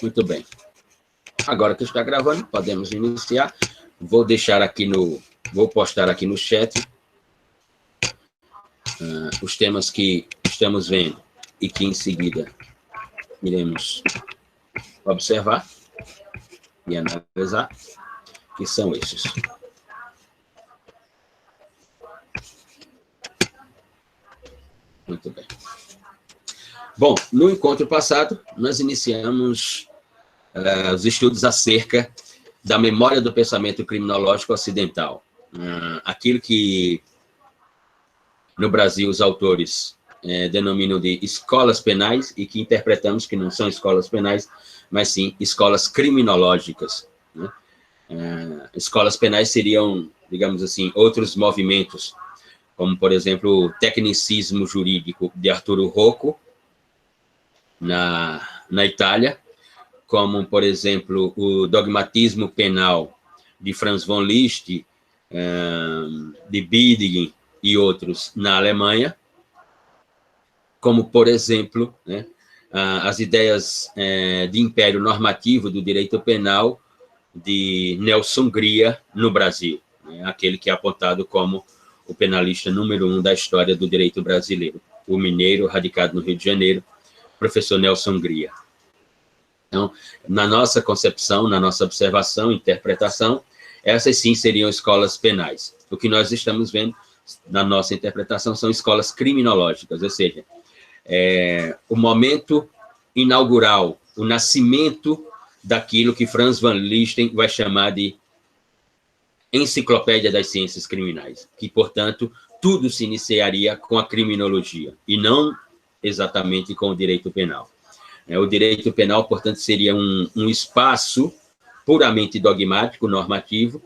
Muito bem. Agora que está gravando, podemos iniciar. Vou deixar aqui vou postar aqui no chat os temas que estamos vendo e que em seguida iremos observar e analisar, que são esses. Muito bem. Bom, no encontro passado, nós iniciamos os estudos acerca da memória do pensamento criminológico ocidental. Aquilo que, no Brasil, os autores denominam de escolas penais e que interpretamos que não são escolas penais, mas sim escolas criminológicas, né? Escolas penais seriam, digamos assim, outros movimentos, como, por exemplo, o tecnicismo jurídico de Arturo Rocco, na Itália, como, por exemplo, o dogmatismo penal de Franz von Liszt, de Bidding e outros na Alemanha, como, por exemplo, né, as ideias de império normativo do direito penal de Nelson Gria no Brasil, né, aquele que é apontado como o penalista número 1 da história do direito brasileiro, o mineiro radicado no Rio de Janeiro, professor Nelson Gria. Então, na nossa concepção, na nossa observação, interpretação, essas sim seriam escolas penais. O que nós estamos vendo, na nossa interpretação, são escolas criminológicas, ou seja, o momento inaugural, o nascimento daquilo que Franz von Liszt vai chamar de enciclopédia das ciências criminais, que, portanto, tudo se iniciaria com a criminologia, e não exatamente com o direito penal. O direito penal, portanto, seria um espaço puramente dogmático, normativo,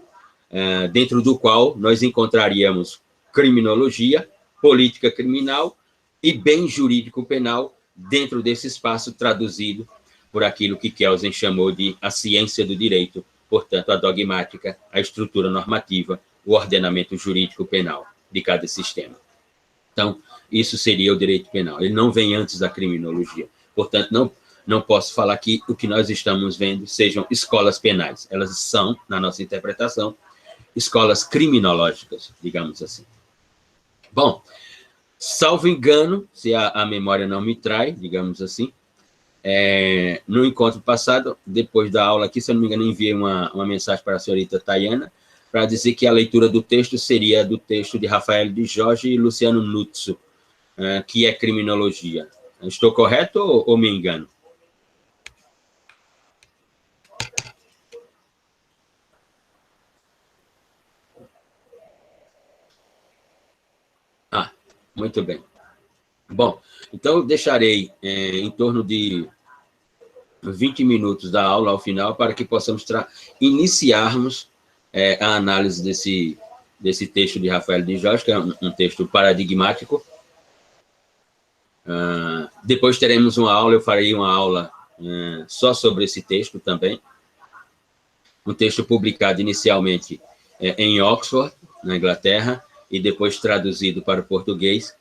dentro do qual nós encontraríamos criminologia, política criminal e bem jurídico penal dentro desse espaço traduzido por aquilo que Kelsen chamou de a ciência do direito, portanto, a dogmática, a estrutura normativa, o ordenamento jurídico penal de cada sistema. Então, isso seria o direito penal. Ele não vem antes da criminologia. Portanto, não posso falar que o que nós estamos vendo sejam escolas penais. Elas são, na nossa interpretação, escolas criminológicas, digamos assim. Bom, salvo engano, se a memória não me trai, digamos assim, no encontro passado, depois da aula aqui, se eu não me engano, enviei uma mensagem para a senhorita Tayana, para dizer que a leitura do texto seria do texto de Rafael de Jorge e Luciano Nuzzo, que é criminologia. Estou correto ou me engano? Muito bem. Bom, então eu deixarei em torno de 20 minutos da aula ao final para que possamos iniciarmos a análise desse texto de Rafael de Jorge, que é um texto paradigmático. Depois teremos uma aula, eu farei uma aula só sobre esse texto também. Um texto publicado inicialmente em Oxford, na Inglaterra, e depois traduzido para o português,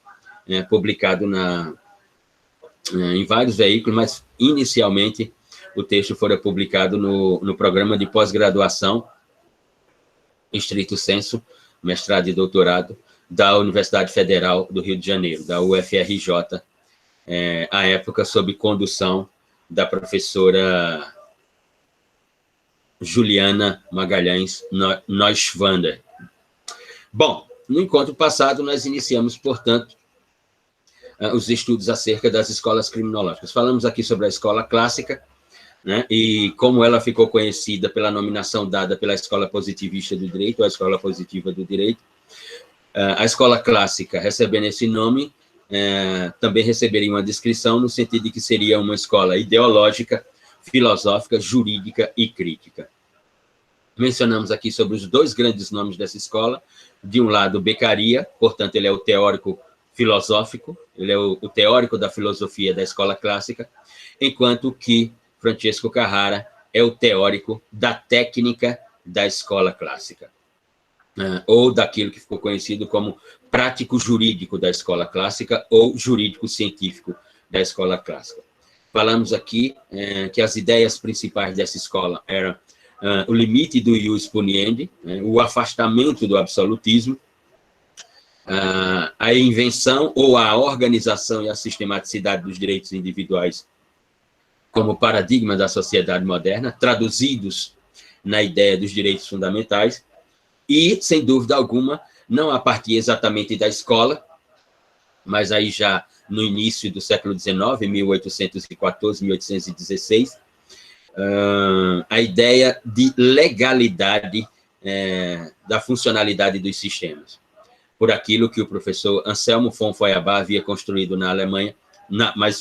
publicado em vários veículos, mas inicialmente o texto fora publicado no programa de pós-graduação, estrito sensu, mestrado e doutorado, da Universidade Federal do Rio de Janeiro, da UFRJ, à época sob condução da professora Juliana Magalhães Neuschwander. Bom, no encontro passado, nós iniciamos, portanto, os estudos acerca das escolas criminológicas. Falamos aqui sobre a escola clássica, né, e como ela ficou conhecida pela nominação dada pela Escola Positivista do Direito, a Escola Positiva do Direito. A escola clássica, recebendo esse nome, também receberia uma descrição no sentido de que seria uma escola ideológica, filosófica, jurídica e crítica. Mencionamos aqui sobre os dois grandes nomes dessa escola. De um lado, Beccaria, portanto, ele é o teórico filosófico, ele é o teórico da filosofia da escola clássica, enquanto que Francesco Carrara é o teórico da técnica da escola clássica, ou daquilo que ficou conhecido como prático jurídico da escola clássica ou jurídico científico da escola clássica. falamos aqui que as ideias principais dessa escola eram o limite do ius puniendi, o afastamento do absolutismo, a invenção ou a organização e a sistematicidade dos direitos individuais como paradigma da sociedade moderna, traduzidos na ideia dos direitos fundamentais, e, sem dúvida alguma, não a partir exatamente da escola, mas aí já no início do século XIX, 1814, 1816, a ideia de legalidade da funcionalidade dos sistemas, por aquilo que o professor Anselmo von Feuerbach havia construído na Alemanha, mais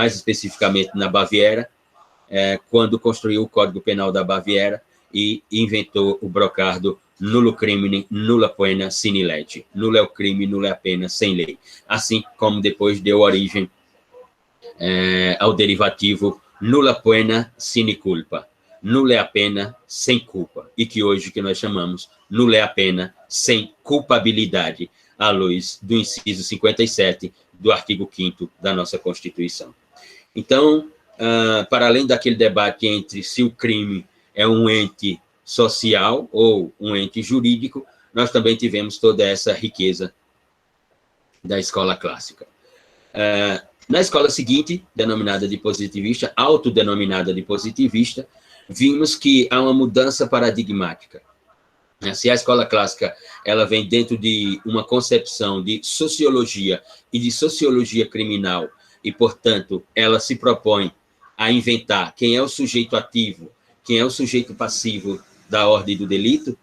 especificamente na Baviera, quando construiu o Código Penal da Baviera e inventou o brocardo nullo crimine, nulla pena sine lege. Nulo é o crime, nula é a pena sem lei. Assim como depois deu origem ao derivativo nulla pena sine culpa. Nula é a pena sem culpa. E que hoje que nós chamamos nula é a pena sem culpabilidade, à luz do inciso 57 do artigo 5º da nossa Constituição. Então, para além daquele debate entre se o crime é um ente social ou um ente jurídico, nós também tivemos toda essa riqueza da escola clássica. Na escola seguinte, denominada de positivista, autodenominada de positivista, vimos que há uma mudança paradigmática. Se a escola clássica ela vem dentro de uma concepção de sociologia e de sociologia criminal, e, portanto, ela se propõe a inventar quem é o sujeito ativo, quem é o sujeito passivo da ordem do delito,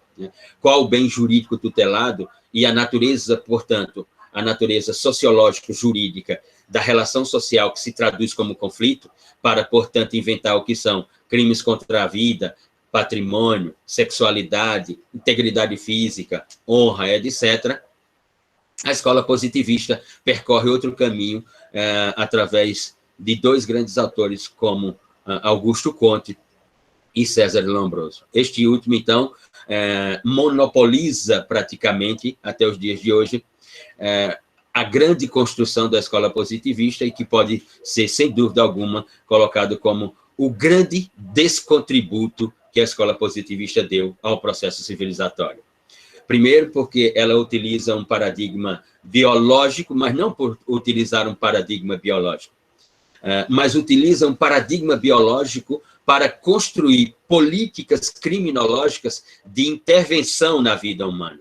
qual o bem jurídico tutelado e a natureza, portanto, a natureza sociológico-jurídica da relação social que se traduz como conflito, para, portanto, inventar o que são crimes contra a vida, patrimônio, sexualidade, integridade física, honra, etc., a escola positivista percorre outro caminho através de dois grandes autores como Augusto Comte e César de Lombroso. Este último, então, monopoliza praticamente, até os dias de hoje, a grande construção da escola positivista e que pode ser, sem dúvida alguma, colocado como o grande descontributo que a escola positivista deu ao processo civilizatório. Primeiro, porque ela utiliza um paradigma biológico, mas não por utilizar um paradigma biológico, mas utiliza um paradigma biológico para construir políticas criminológicas de intervenção na vida humana.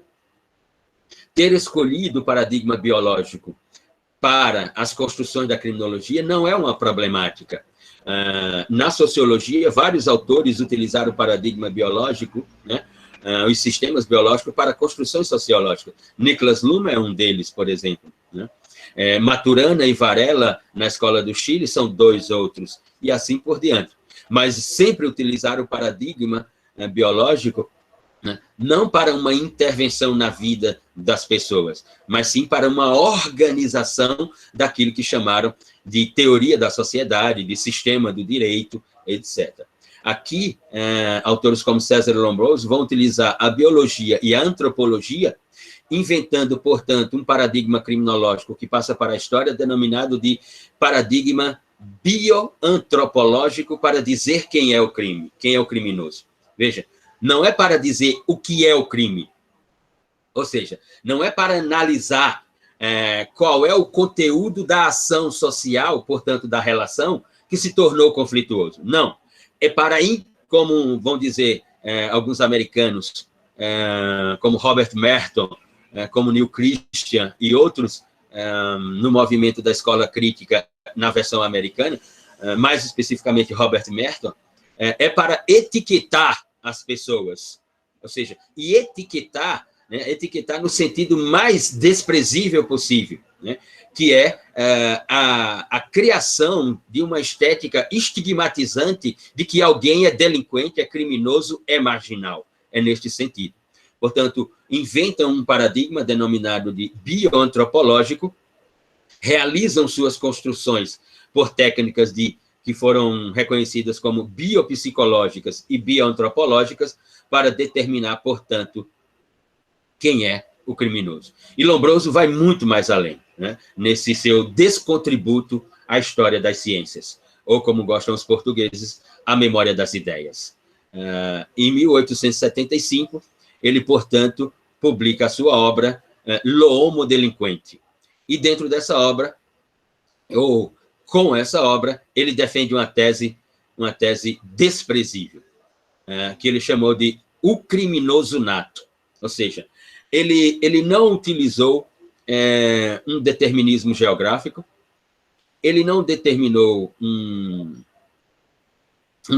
Ter escolhido o paradigma biológico para as construções da criminologia não é uma problemática. Na sociologia, vários autores utilizaram o paradigma biológico, os sistemas biológicos, para construções sociológicas. Niklas Luhmann é um deles, por exemplo. Maturana e Varela, na Escola do Chile, são dois outros, e assim por diante. Mas sempre utilizaram o paradigma biológico não para uma intervenção na vida das pessoas, mas sim para uma organização daquilo que chamaram de teoria da sociedade, de sistema do direito, etc. Aqui, autores como César Lombroso vão utilizar a biologia e a antropologia, inventando, portanto, um paradigma criminológico que passa para a história, denominado de paradigma bioantropológico, para dizer quem é o crime, quem é o criminoso. Veja, não é para dizer o que é o crime, ou seja, não é para analisar qual é o conteúdo da ação social, portanto, da relação, que se tornou conflituoso. Não, é para ir, como vão dizer alguns americanos, como Robert Merton, como Neil Christian e outros, no movimento da escola crítica na versão americana, mais especificamente Robert Merton, é para etiquetar as pessoas, ou seja, e etiquetar no sentido mais desprezível possível, que é a criação de uma estética estigmatizante de que alguém é delinquente, é criminoso, é marginal. É neste sentido. Portanto, inventam um paradigma denominado de bioantropológico, realizam suas construções por técnicas que foram reconhecidas como biopsicológicas e bioantropológicas para determinar, portanto, quem é o criminoso. E Lombroso vai muito mais além, nesse seu descontributo a história das ciências, ou como gostam os portugueses, a memória das ideias. Em 1875, ele, portanto, publica a sua obra L'Homo Delinquente. E dentro dessa obra, ou com essa obra, ele defende uma tese desprezível, que ele chamou de o criminoso nato. Ou seja, ele não utilizou um determinismo geográfico, ele não determinou um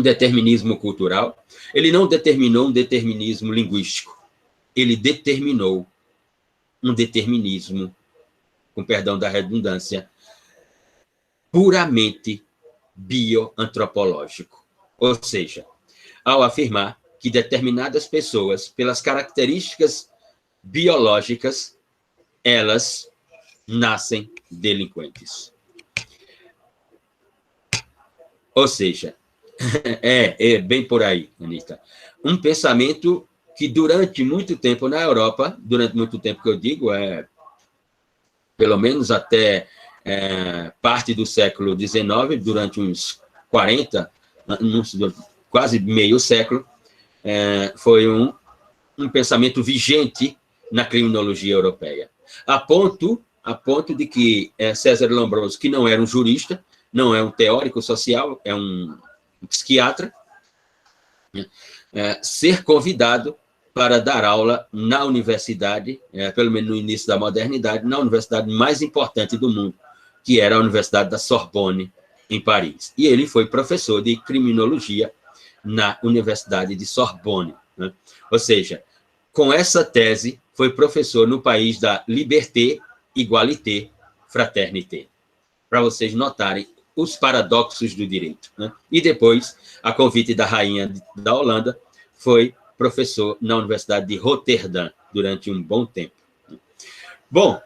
determinismo cultural, ele não determinou um determinismo linguístico, ele determinou um determinismo, com perdão da redundância, puramente bioantropológico. Ou seja, ao afirmar que determinadas pessoas, pelas características biológicas, elas nascem delinquentes. Ou seja, é bem por aí, Anitta. Um pensamento que durante muito tempo na Europa, durante muito tempo que eu digo, pelo menos até parte do século XIX, durante uns 40, quase meio século, foi um pensamento vigente na criminologia europeia. A ponto de que César Lombroso, que não era um jurista, não é um teórico social, é um psiquiatra, ser convidado para dar aula na universidade, pelo menos no início da modernidade, na universidade mais importante do mundo, que era a Universidade da Sorbonne, em Paris. E ele foi professor de criminologia na Universidade de Sorbonne. Né? Ou seja, com essa tese, foi professor no país da liberté, igualité, fraternité. Para vocês notarem os paradoxos do direito. Né? E depois, a convite da rainha da Holanda, foi professor na Universidade de Roterdã, durante um bom tempo. Bom,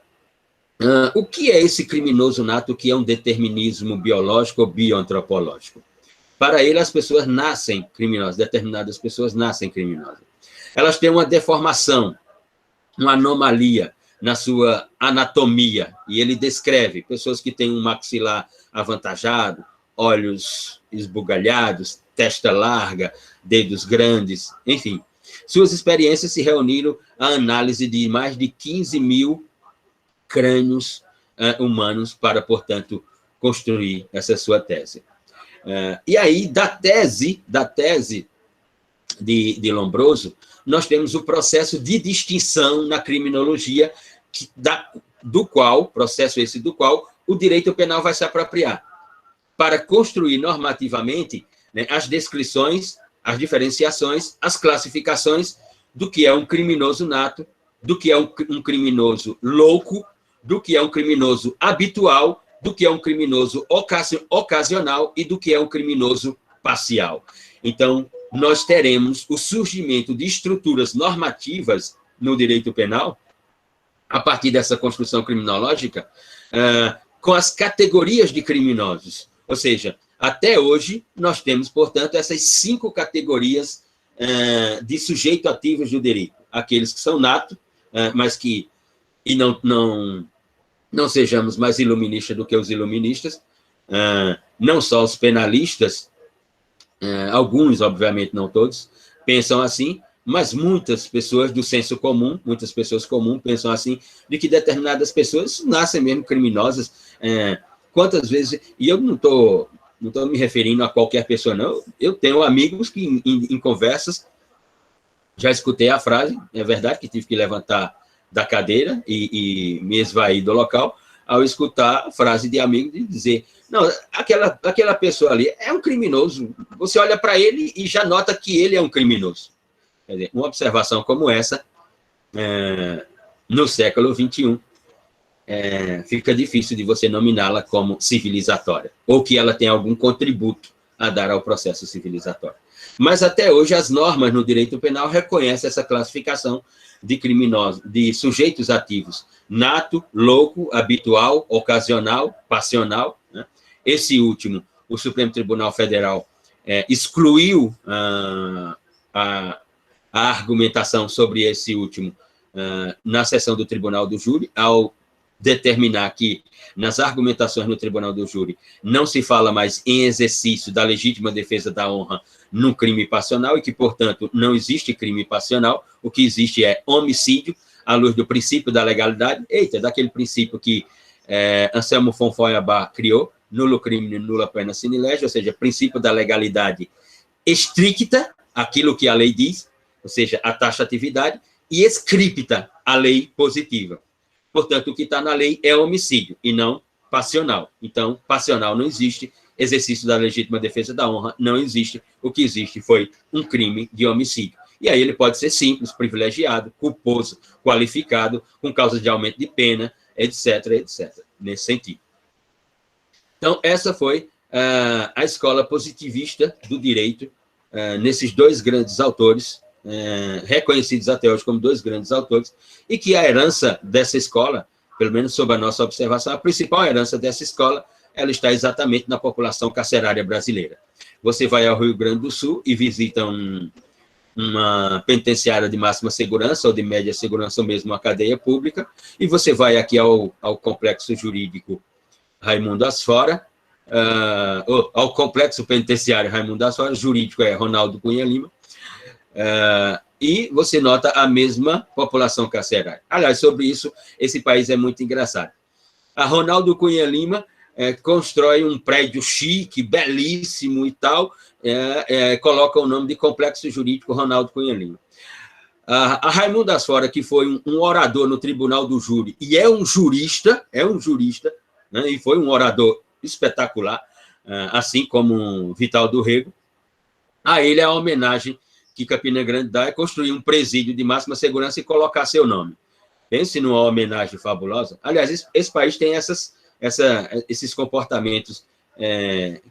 o que é esse criminoso nato, que é um determinismo biológico ou bioantropológico? Para ele, as pessoas nascem criminosas, determinadas pessoas nascem criminosas. Elas têm uma deformação, uma anomalia na sua anatomia, e ele descreve pessoas que têm um maxilar avantajado, olhos esbugalhados, testa larga, dedos grandes, enfim. Suas experiências se reuniram à análise de mais de 15 mil crânios humanos para, portanto, construir essa sua tese. E aí, da tese de Lombroso, nós temos o processo de distinção na criminologia, do qual o direito penal vai se apropriar, para construir normativamente, né, as descrições, as diferenciações, as classificações do que é um criminoso nato, do que é um criminoso louco, do que é um criminoso habitual, do que é um criminoso ocasional e do que é um criminoso parcial. Então, nós teremos o surgimento de estruturas normativas no direito penal, a partir dessa construção criminológica, com as categorias de criminosos. Ou seja, até hoje, nós temos, portanto, essas 5 categorias de sujeitos ativos do direito. Aqueles que são natos, mas que não sejamos mais iluministas do que os iluministas, não só os penalistas, alguns, obviamente, não todos, pensam assim, mas muitas pessoas do senso comum, muitas pessoas comuns pensam assim, de que determinadas pessoas nascem mesmo criminosas. Quantas vezes... E eu não estou me referindo a qualquer pessoa, não. Eu tenho amigos que, em conversas, já escutei a frase, é verdade que tive que levantar da cadeira e me esvair do local, ao escutar a frase de amigo de dizer, não, aquela pessoa ali é um criminoso. Você olha para ele e já nota que ele é um criminoso. Quer dizer, uma observação como essa, no século XXI, fica difícil de você nominá-la como civilizatória, ou que ela tenha algum contributo a dar ao processo civilizatório. Mas, até hoje, as normas no direito penal reconhecem essa classificação de criminosos, de sujeitos ativos: nato, louco, habitual, ocasional, passional. Né? Esse último, o Supremo Tribunal Federal excluiu a argumentação sobre esse último na sessão do Tribunal do Júri, ao determinar que, nas argumentações no tribunal do júri, não se fala mais em exercício da legítima defesa da honra num crime passional e que, portanto, não existe crime passional, o que existe é homicídio, à luz do princípio da legalidade, daquele princípio que Anselmo Fonfroy-Abar criou, nulo crime, nula pena sine lege, ou seja, princípio da legalidade estricta, aquilo que a lei diz, ou seja, a taxatividade, e scripta, a lei positiva. Portanto, o que está na lei é homicídio, e não passional. Então, passional não existe, exercício da legítima defesa da honra não existe, o que existe foi um crime de homicídio. E aí ele pode ser simples, privilegiado, culposo, qualificado, com causa de aumento de pena, etc., etc., nesse sentido. Então, essa foi a escola positivista do direito, nesses dois grandes autores, reconhecidos até hoje como dois grandes autores, e que a herança dessa escola, pelo menos sob a nossa observação, a principal herança dessa escola, ela está exatamente na população carcerária brasileira. Você vai ao Rio Grande do Sul e visita uma penitenciária de máxima segurança, ou de média segurança, ou mesmo uma cadeia pública, e você vai aqui ao complexo jurídico Raimundo Asfora, ao complexo penitenciário Raimundo Asfora, jurídico é Ronaldo Cunha Lima, e você nota a mesma população carcerária. Aliás, sobre isso, esse país é muito engraçado. A Ronaldo Cunha Lima constrói um prédio chique, belíssimo e tal, coloca o nome de Complexo Jurídico Ronaldo Cunha Lima. A Raimundo Asfora, que foi um orador no Tribunal do Júri, e é um jurista, né, e foi um orador espetacular, assim como Vital do Rego, a ele a homenagem que Campina Grande dá é construir um presídio de máxima segurança e colocar seu nome. Pense numa homenagem fabulosa. Aliás, esse país tem esses comportamentos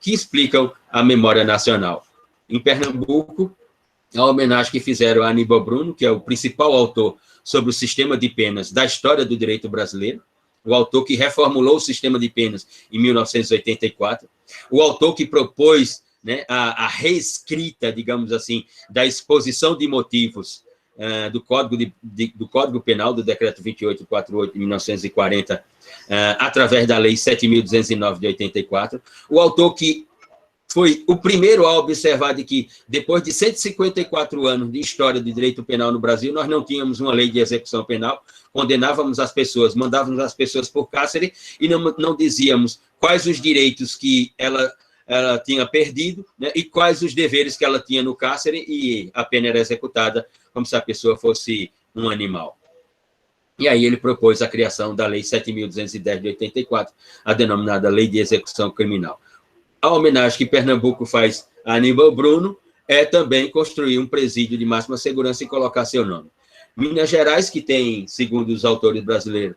que explicam a memória nacional. Em Pernambuco, a homenagem que fizeram a Aníbal Bruno, que é o principal autor sobre o sistema de penas da história do direito brasileiro, o autor que reformulou o sistema de penas em 1984, o autor que propôs, né, a reescrita, digamos assim, da exposição de motivos do Código Penal, do Decreto 2848 de 1940, através da Lei 7.209 de 84, o autor que foi o primeiro a observar de que, depois de 154 anos de história de direito penal no Brasil, nós não tínhamos uma lei de execução penal, condenávamos as pessoas, mandávamos as pessoas por cárcere e não dizíamos quais os direitos que ela tinha perdido, né, e quais os deveres que ela tinha no cárcere, e a pena era executada como se a pessoa fosse um animal. E aí ele propôs a criação da Lei 7.210 de 84, a denominada Lei de Execução Criminal. A homenagem que Pernambuco faz a Aníbal Bruno é também construir um presídio de máxima segurança e colocar seu nome. Minas Gerais, que tem, segundo os autores brasileiros,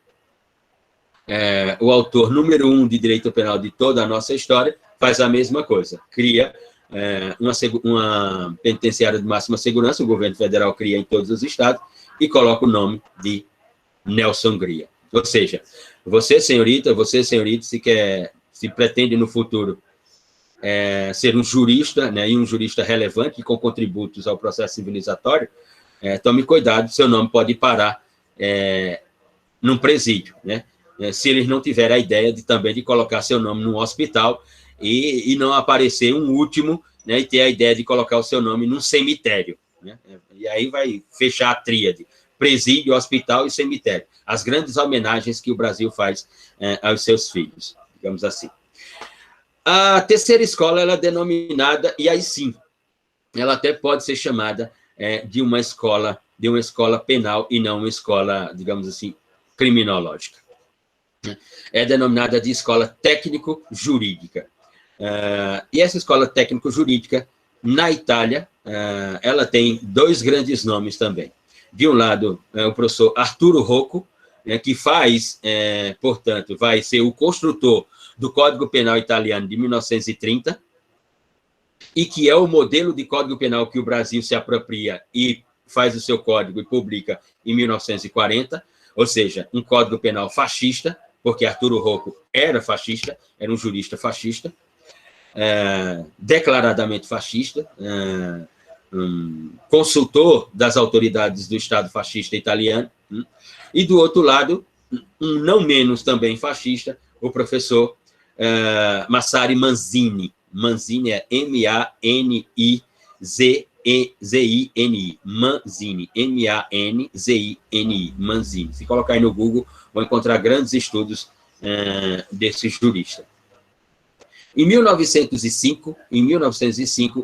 o autor número 1 de direito penal de toda a nossa história, faz a mesma coisa, cria uma penitenciária de máxima segurança, o governo federal cria em todos os estados, e coloca o nome de Nelson Gria. Ou seja, você, senhorita, se pretende no futuro ser um jurista, né, e um jurista relevante, com contributos ao processo civilizatório, tome cuidado, seu nome pode parar num presídio, né, se eles não tiverem a ideia também de colocar seu nome num hospital e não aparecer um último, né, e ter a ideia de colocar o seu nome num cemitério, né, e aí vai fechar a tríade, presídio, hospital e cemitério, as grandes homenagens que o Brasil faz aos seus filhos, digamos assim. A terceira escola, ela é denominada, e aí sim, ela até pode ser chamada de uma escola penal e não uma escola, digamos assim, criminológica. É denominada de escola técnico-jurídica. E essa escola técnico-jurídica, na Itália, ela tem dois grandes nomes também. De um lado, o professor Arturo Rocco, que portanto, vai ser o construtor do Código Penal italiano de 1930, e que é o modelo de Código Penal que o Brasil se apropria e faz o seu código e publica em 1940, ou seja, um Código Penal fascista, porque Arturo Rocco era fascista, era um jurista fascista, declaradamente fascista, consultor das autoridades do Estado fascista italiano, e, do outro lado, um não menos também fascista, o professor Massari Manzini. Manzini é M-A-N-I-Z-I-N-I, Manzini, M-A-N-Z-I-N-I, Manzini. Se colocar aí no Google, vão encontrar grandes estudos desse jurista. Em 1905,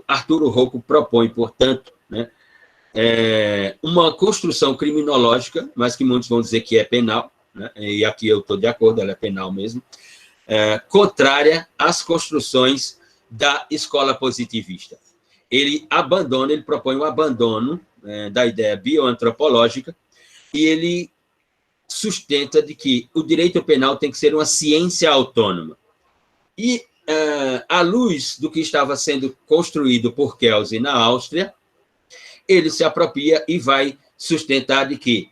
Arturo Rocco propõe, portanto, né, uma construção criminológica, mas que muitos vão dizer que é penal, né, e aqui eu estou de acordo, ela é penal mesmo, contrária às construções da escola positivista. Ele propõe um abandono da ideia bioantropológica, e ele sustenta de que o direito penal tem que ser uma ciência autônoma. E, à luz do que estava sendo construído por Kelsey na Áustria, ele se apropria e vai sustentar de que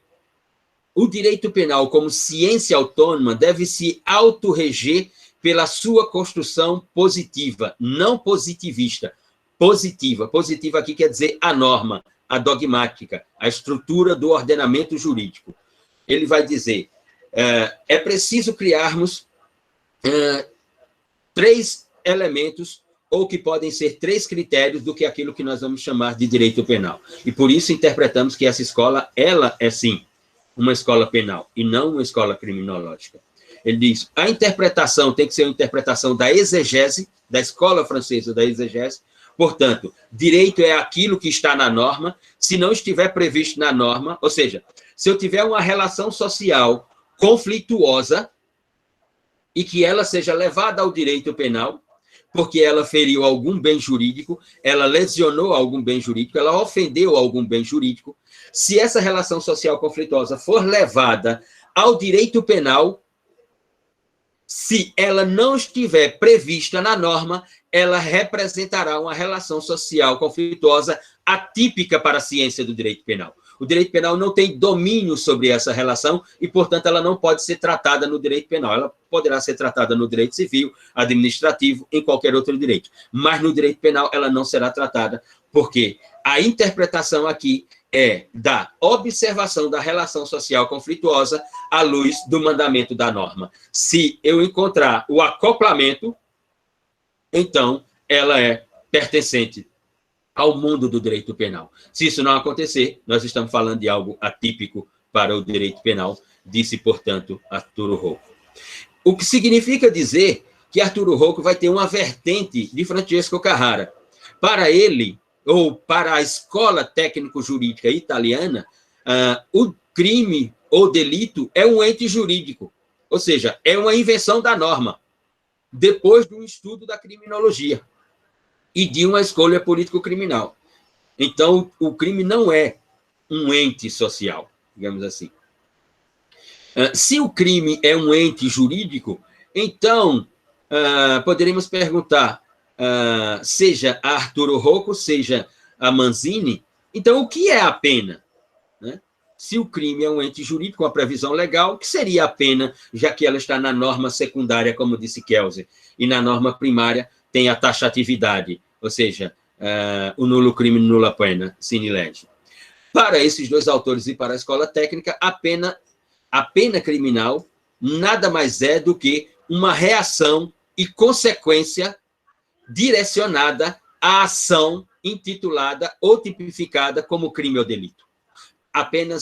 o direito penal, como ciência autônoma, deve se autorreger pela sua construção positiva, não positivista. Positiva. Positiva aqui quer dizer a norma, a dogmática, a estrutura do ordenamento jurídico. Ele vai dizer, é preciso criarmos 3 elementos, ou que podem ser 3 critérios do que aquilo que nós vamos chamar de direito penal. E por isso interpretamos que essa escola, ela é sim uma escola penal, e não uma escola criminológica. Ele diz, a interpretação tem que ser uma interpretação da exegese, da escola francesa da exegese. Portanto, direito é aquilo que está na norma. Se não estiver previsto na norma, ou seja, se eu tiver uma relação social conflituosa e que ela seja levada ao direito penal, porque ela feriu algum bem jurídico, ela lesionou algum bem jurídico, ela ofendeu algum bem jurídico, se essa relação social conflituosa for levada ao direito penal, se ela não estiver prevista na norma, ela representará uma relação social conflituosa atípica para a ciência do direito penal. O direito penal não tem domínio sobre essa relação e, portanto, ela não pode ser tratada no direito penal. Ela poderá ser tratada no direito civil, administrativo, em qualquer outro direito. Mas no direito penal ela não será tratada, porque a interpretação aqui é da observação da relação social conflituosa à luz do mandamento da norma. Se eu encontrar o acoplamento, então ela é pertencente ao mundo do direito penal. Se isso não acontecer, nós estamos falando de algo atípico para o direito penal, disse, portanto, Arturo Rocco. O que significa dizer que Arturo Rocco vai ter uma vertente de Francesco Carrara. Para ele, ou para a escola técnico-jurídica italiana, o crime ou delito é um ente jurídico, ou seja, é uma invenção da norma, depois de um estudo da criminologia e de uma escolha político-criminal. Então, o crime não é um ente social, digamos assim. Se o crime é um ente jurídico, então, poderíamos perguntar, seja a Arturo Rocco, seja a Manzini, então, o que é a pena? Né? Se o crime é um ente jurídico, com a previsão legal, o que seria a pena, já que ela está na norma secundária, como disse Kelsey, e na norma primária tem a taxatividade, ou seja, o nulo crime, nulla pena, sine lege. Para esses 2 autores e para a escola técnica, a pena criminal nada mais é do que uma reação e consequência direcionada à ação intitulada ou tipificada como crime ou delito. A pena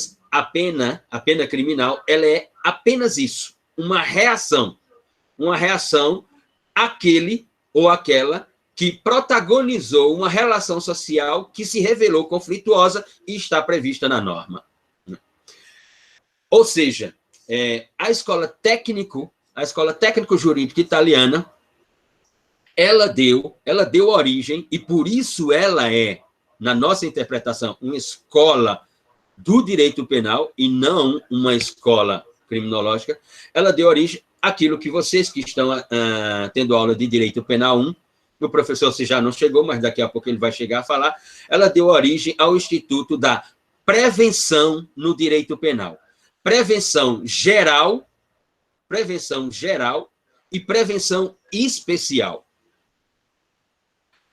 criminal, ela é apenas isso, uma reação àquele ou àquela que protagonizou uma relação social que se revelou conflituosa e está prevista na norma. Ou seja, a escola técnico-jurídica italiana, ela deu origem, e por isso ela é, na nossa interpretação, uma escola do direito penal e não uma escola criminológica. Ela deu origem àquilo que vocês que estão tendo aula de Direito Penal 1, o professor se já não chegou, mas daqui a pouco ele vai chegar a falar, ela deu origem ao Instituto da Prevenção no Direito Penal. Prevenção geral e prevenção especial.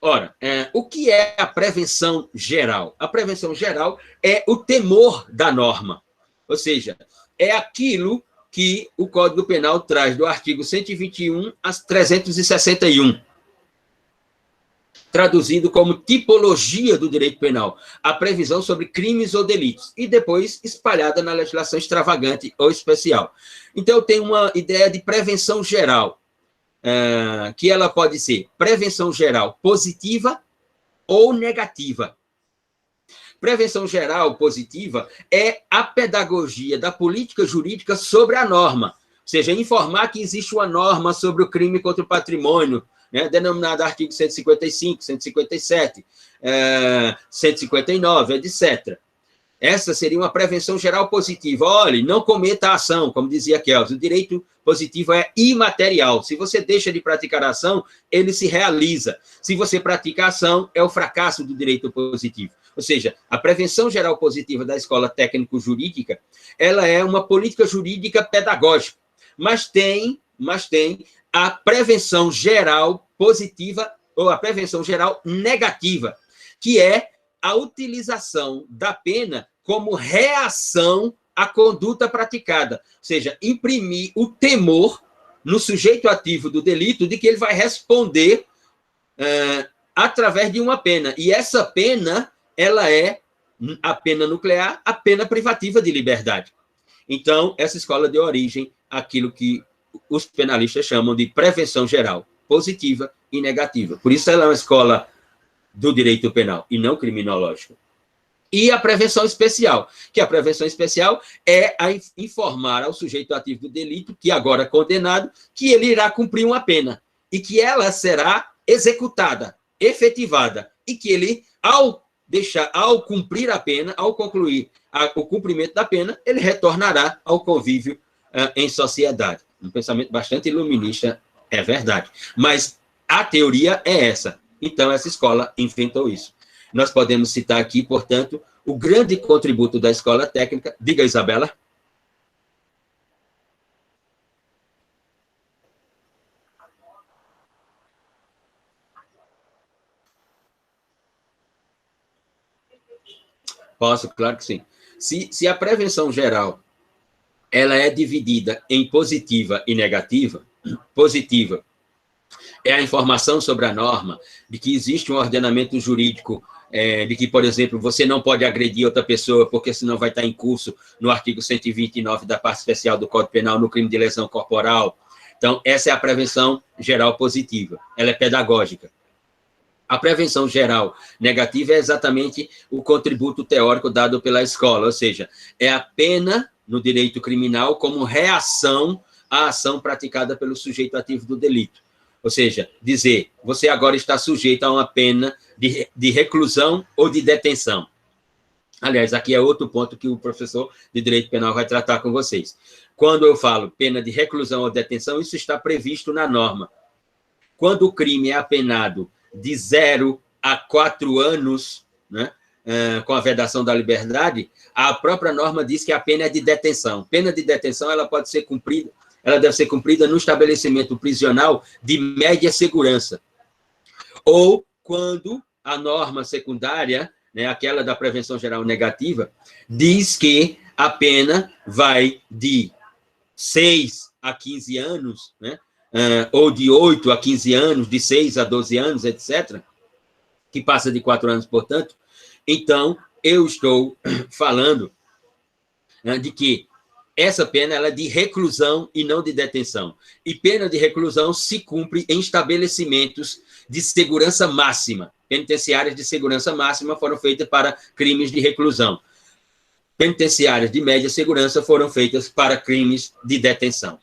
Ora, o que é a prevenção geral? A prevenção geral é o temor da norma, ou seja, é aquilo que o Código Penal traz do artigo 121 a 361, traduzido como tipologia do direito penal, a previsão sobre crimes ou delitos, e depois espalhada na legislação extravagante ou especial. Então, eu tenho uma ideia de prevenção geral, que ela pode ser prevenção geral positiva ou negativa. Prevenção geral positiva é a pedagogia da política jurídica sobre a norma, ou seja, informar que existe uma norma sobre o crime contra o patrimônio, né, denominada artigo 155, 157, 159, etc. Essa seria uma prevenção geral positiva. Olhe, não cometa a ação, como dizia Kelsen, o direito positivo é imaterial. Se você deixa de praticar a ação, ele se realiza. Se você pratica a ação, é o fracasso do direito positivo. Ou seja, a prevenção geral positiva da escola técnico-jurídica, ela é uma política jurídica pedagógica, mas tem a prevenção geral positiva ou a prevenção geral negativa, que é a utilização da pena como reação à conduta praticada, ou seja, imprimir o temor no sujeito ativo do delito de que ele vai responder através de uma pena. E essa pena, ela é a pena nuclear, a pena privativa de liberdade. Então, essa escola deu origem àquilo que os penalistas chamam de prevenção geral, positiva e negativa. Por isso, ela é uma escola do direito penal e não criminológico. E a prevenção especial, que a prevenção especial é a informar ao sujeito ativo do delito, que agora é condenado, que ele irá cumprir uma pena e que ela será executada, efetivada, e que ele, ao cumprir a pena, ao concluir o cumprimento da pena, ele retornará ao convívio em sociedade. Um pensamento bastante iluminista, é verdade. Mas a teoria é essa. Então, essa escola inventou isso. Nós podemos citar aqui, portanto, o grande contributo da escola técnica. Diga, Isabela. Posso, claro que sim. Se a prevenção geral ela é dividida em positiva e negativa, positiva é a informação sobre a norma, de que existe um ordenamento jurídico, de que, por exemplo, você não pode agredir outra pessoa, porque senão vai estar em curso no artigo 129 da parte especial do Código Penal, no crime de lesão corporal. Então, essa é a prevenção geral positiva. Ela é pedagógica. A prevenção geral negativa é exatamente o contributo teórico dado pela escola, ou seja, é a pena no direito criminal como reação à ação praticada pelo sujeito ativo do delito. Ou seja, dizer, você agora está sujeito a uma pena de reclusão ou de detenção. Aliás, aqui é outro ponto que o professor de Direito Penal vai tratar com vocês. Quando eu falo pena de reclusão ou detenção, isso está previsto na norma. Quando o crime é apenado de 0 a 4 anos, né, com a vedação da liberdade, a própria norma diz que a pena é de detenção. Pena de detenção, ela pode ser cumprida, ela deve ser cumprida no estabelecimento prisional de média segurança. Ou quando a norma secundária, né, aquela da prevenção geral negativa, diz que a pena vai de 6 a 15 anos, né, ou de 8 a 15 anos, de 6 a 12 anos, etc., que passa de 4 anos, portanto. Então, eu estou falando de que essa pena ela é de reclusão e não de detenção. E pena de reclusão se cumpre em estabelecimentos de segurança máxima. Penitenciárias de segurança máxima foram feitas para crimes de reclusão. Penitenciárias de média segurança foram feitas para crimes de detenção.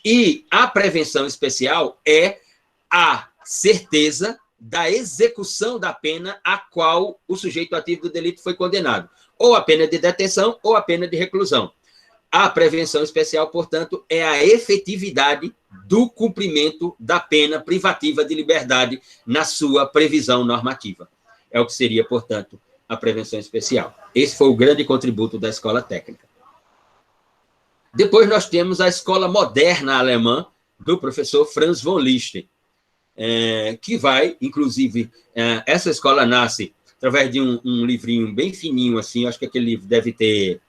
E a prevenção especial é a certeza da execução da pena a qual o sujeito ativo do delito foi condenado. Ou a pena de detenção ou a pena de reclusão. A prevenção especial, portanto, é a efetividade do cumprimento da pena privativa de liberdade na sua previsão normativa. É o que seria, portanto, a prevenção especial. Esse foi o grande contributo da escola técnica. Depois nós temos a escola moderna alemã do professor Franz von Liszt, que vai, inclusive, essa escola nasce através de um livrinho bem fininho, assim, acho que aquele livro deve ter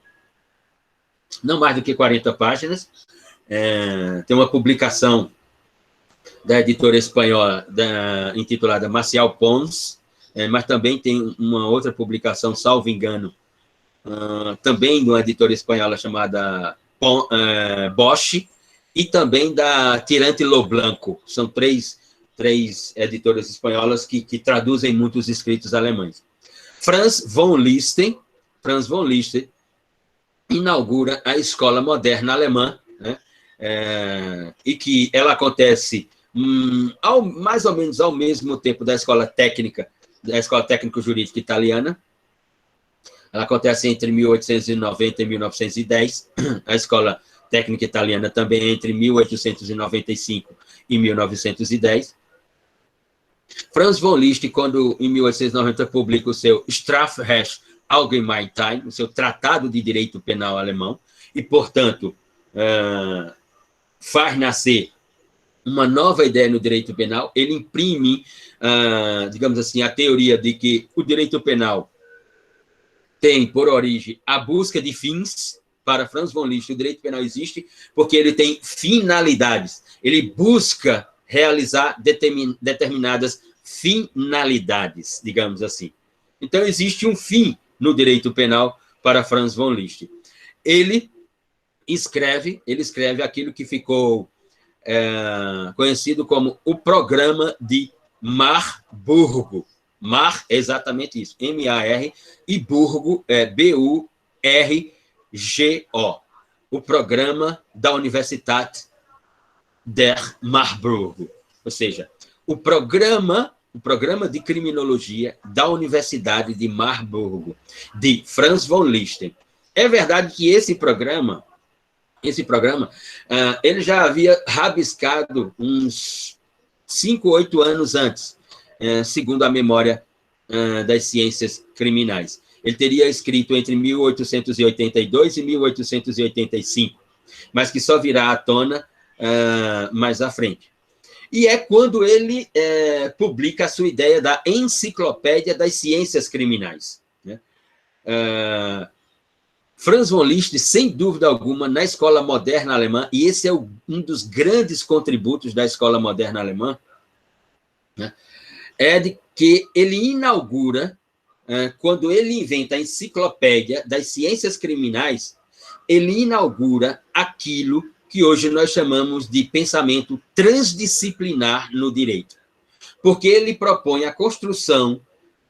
não mais do que 40 páginas, tem uma publicação da editora espanhola intitulada Marcial Pons, mas também tem uma outra publicação, salvo engano, também de uma editora espanhola chamada Bosch, e também da Tirante Lo Blanco. São três editoras espanholas que traduzem muitos escritos alemães. Franz von Liszt inaugura a Escola Moderna Alemã, né? E que ela acontece mais ou menos ao mesmo tempo da Escola Técnico-Jurídica Italiana. Ela acontece entre 1890 e 1910. A Escola Técnica Italiana também entre 1895 e 1910. Franz von Liszt, quando em 1890 publica o seu Strafrecht Allgemein, o seu Tratado de Direito Penal Alemão, e, portanto, faz nascer uma nova ideia no direito penal. Ele imprime, digamos assim, a teoria de que o direito penal tem, por origem, a busca de fins. Para Franz von Liszt, o direito penal existe porque ele tem finalidades. Ele busca realizar determinadas finalidades, digamos assim. Então, existe um fim no direito penal para Franz von Liszt. Ele escreve aquilo que ficou conhecido como o Programa de Marburgo. Mar é exatamente isso, M-A-R, e Burgo é B-U-R-G-O, o Programa da Universität der Marburgo, ou seja, o programa de criminologia da Universidade de Marburgo, de Franz von Liszt. É verdade que esse programa, ele já havia rabiscado uns 5, 8 anos antes, segundo a memória das ciências criminais. Ele teria escrito entre 1882 e 1885, mas que só virá à tona mais à frente. E é quando ele publica a sua ideia da Enciclopédia das Ciências Criminais, né? Franz von Liszt, sem dúvida alguma, na escola moderna alemã, e esse é um dos grandes contributos da escola moderna alemã, né? É de que ele inaugura, quando ele inventa a Enciclopédia das Ciências Criminais, ele inaugura aquilo que hoje nós chamamos de pensamento transdisciplinar no direito. Porque ele propõe a construção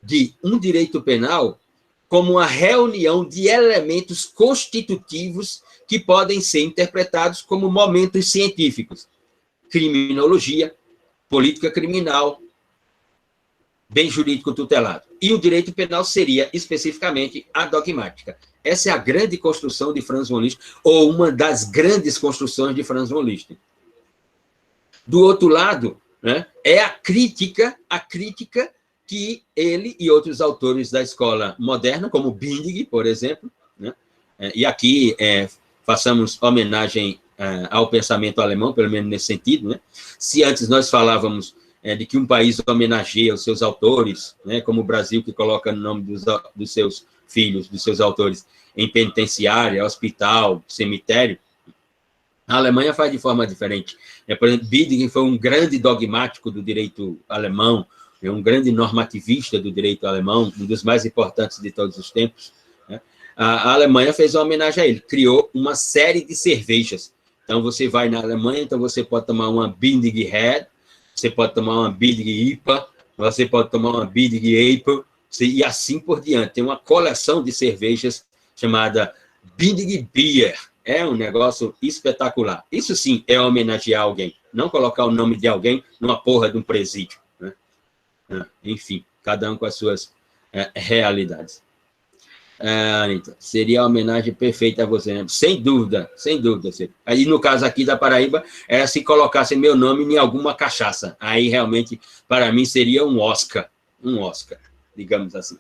de um direito penal como uma reunião de elementos constitutivos que podem ser interpretados como momentos científicos. Criminologia, política criminal, bem jurídico tutelado. E o direito penal seria, especificamente, a dogmática. Essa é a grande construção de Franz von Liszt, ou uma das grandes construções de Franz von Liszt. Do outro lado, né, é a crítica que ele e outros autores da escola moderna, como Bindig, por exemplo, né, e aqui façamos homenagem ao pensamento alemão, pelo menos nesse sentido, né? Se antes nós falávamos de que um país homenageia os seus autores, né, como o Brasil, que coloca o nome dos seus filhos, dos seus autores, em penitenciária, hospital, cemitério, a Alemanha faz de forma diferente. Por exemplo, Bindig foi um grande dogmático do direito alemão, um grande normativista do direito alemão, um dos mais importantes de todos os tempos, né? A Alemanha fez uma homenagem a ele, criou uma série de cervejas. Então, você vai na Alemanha, então você pode tomar uma Bindig Red, você pode tomar uma Bindig IPA, você pode tomar uma Bindig Apple, e assim por diante. Tem uma coleção de cervejas chamada Bindig Beer. É um negócio espetacular. Isso sim é homenagear alguém, não colocar o nome de alguém numa porra de um presídio, né? Enfim, cada um com as suas realidades. Então, seria a homenagem perfeita a você, né? Sem dúvida, sem dúvida. Aí, no caso aqui da Paraíba, se colocasse meu nome em alguma cachaça. Aí, realmente, para mim, seria um Oscar, digamos assim.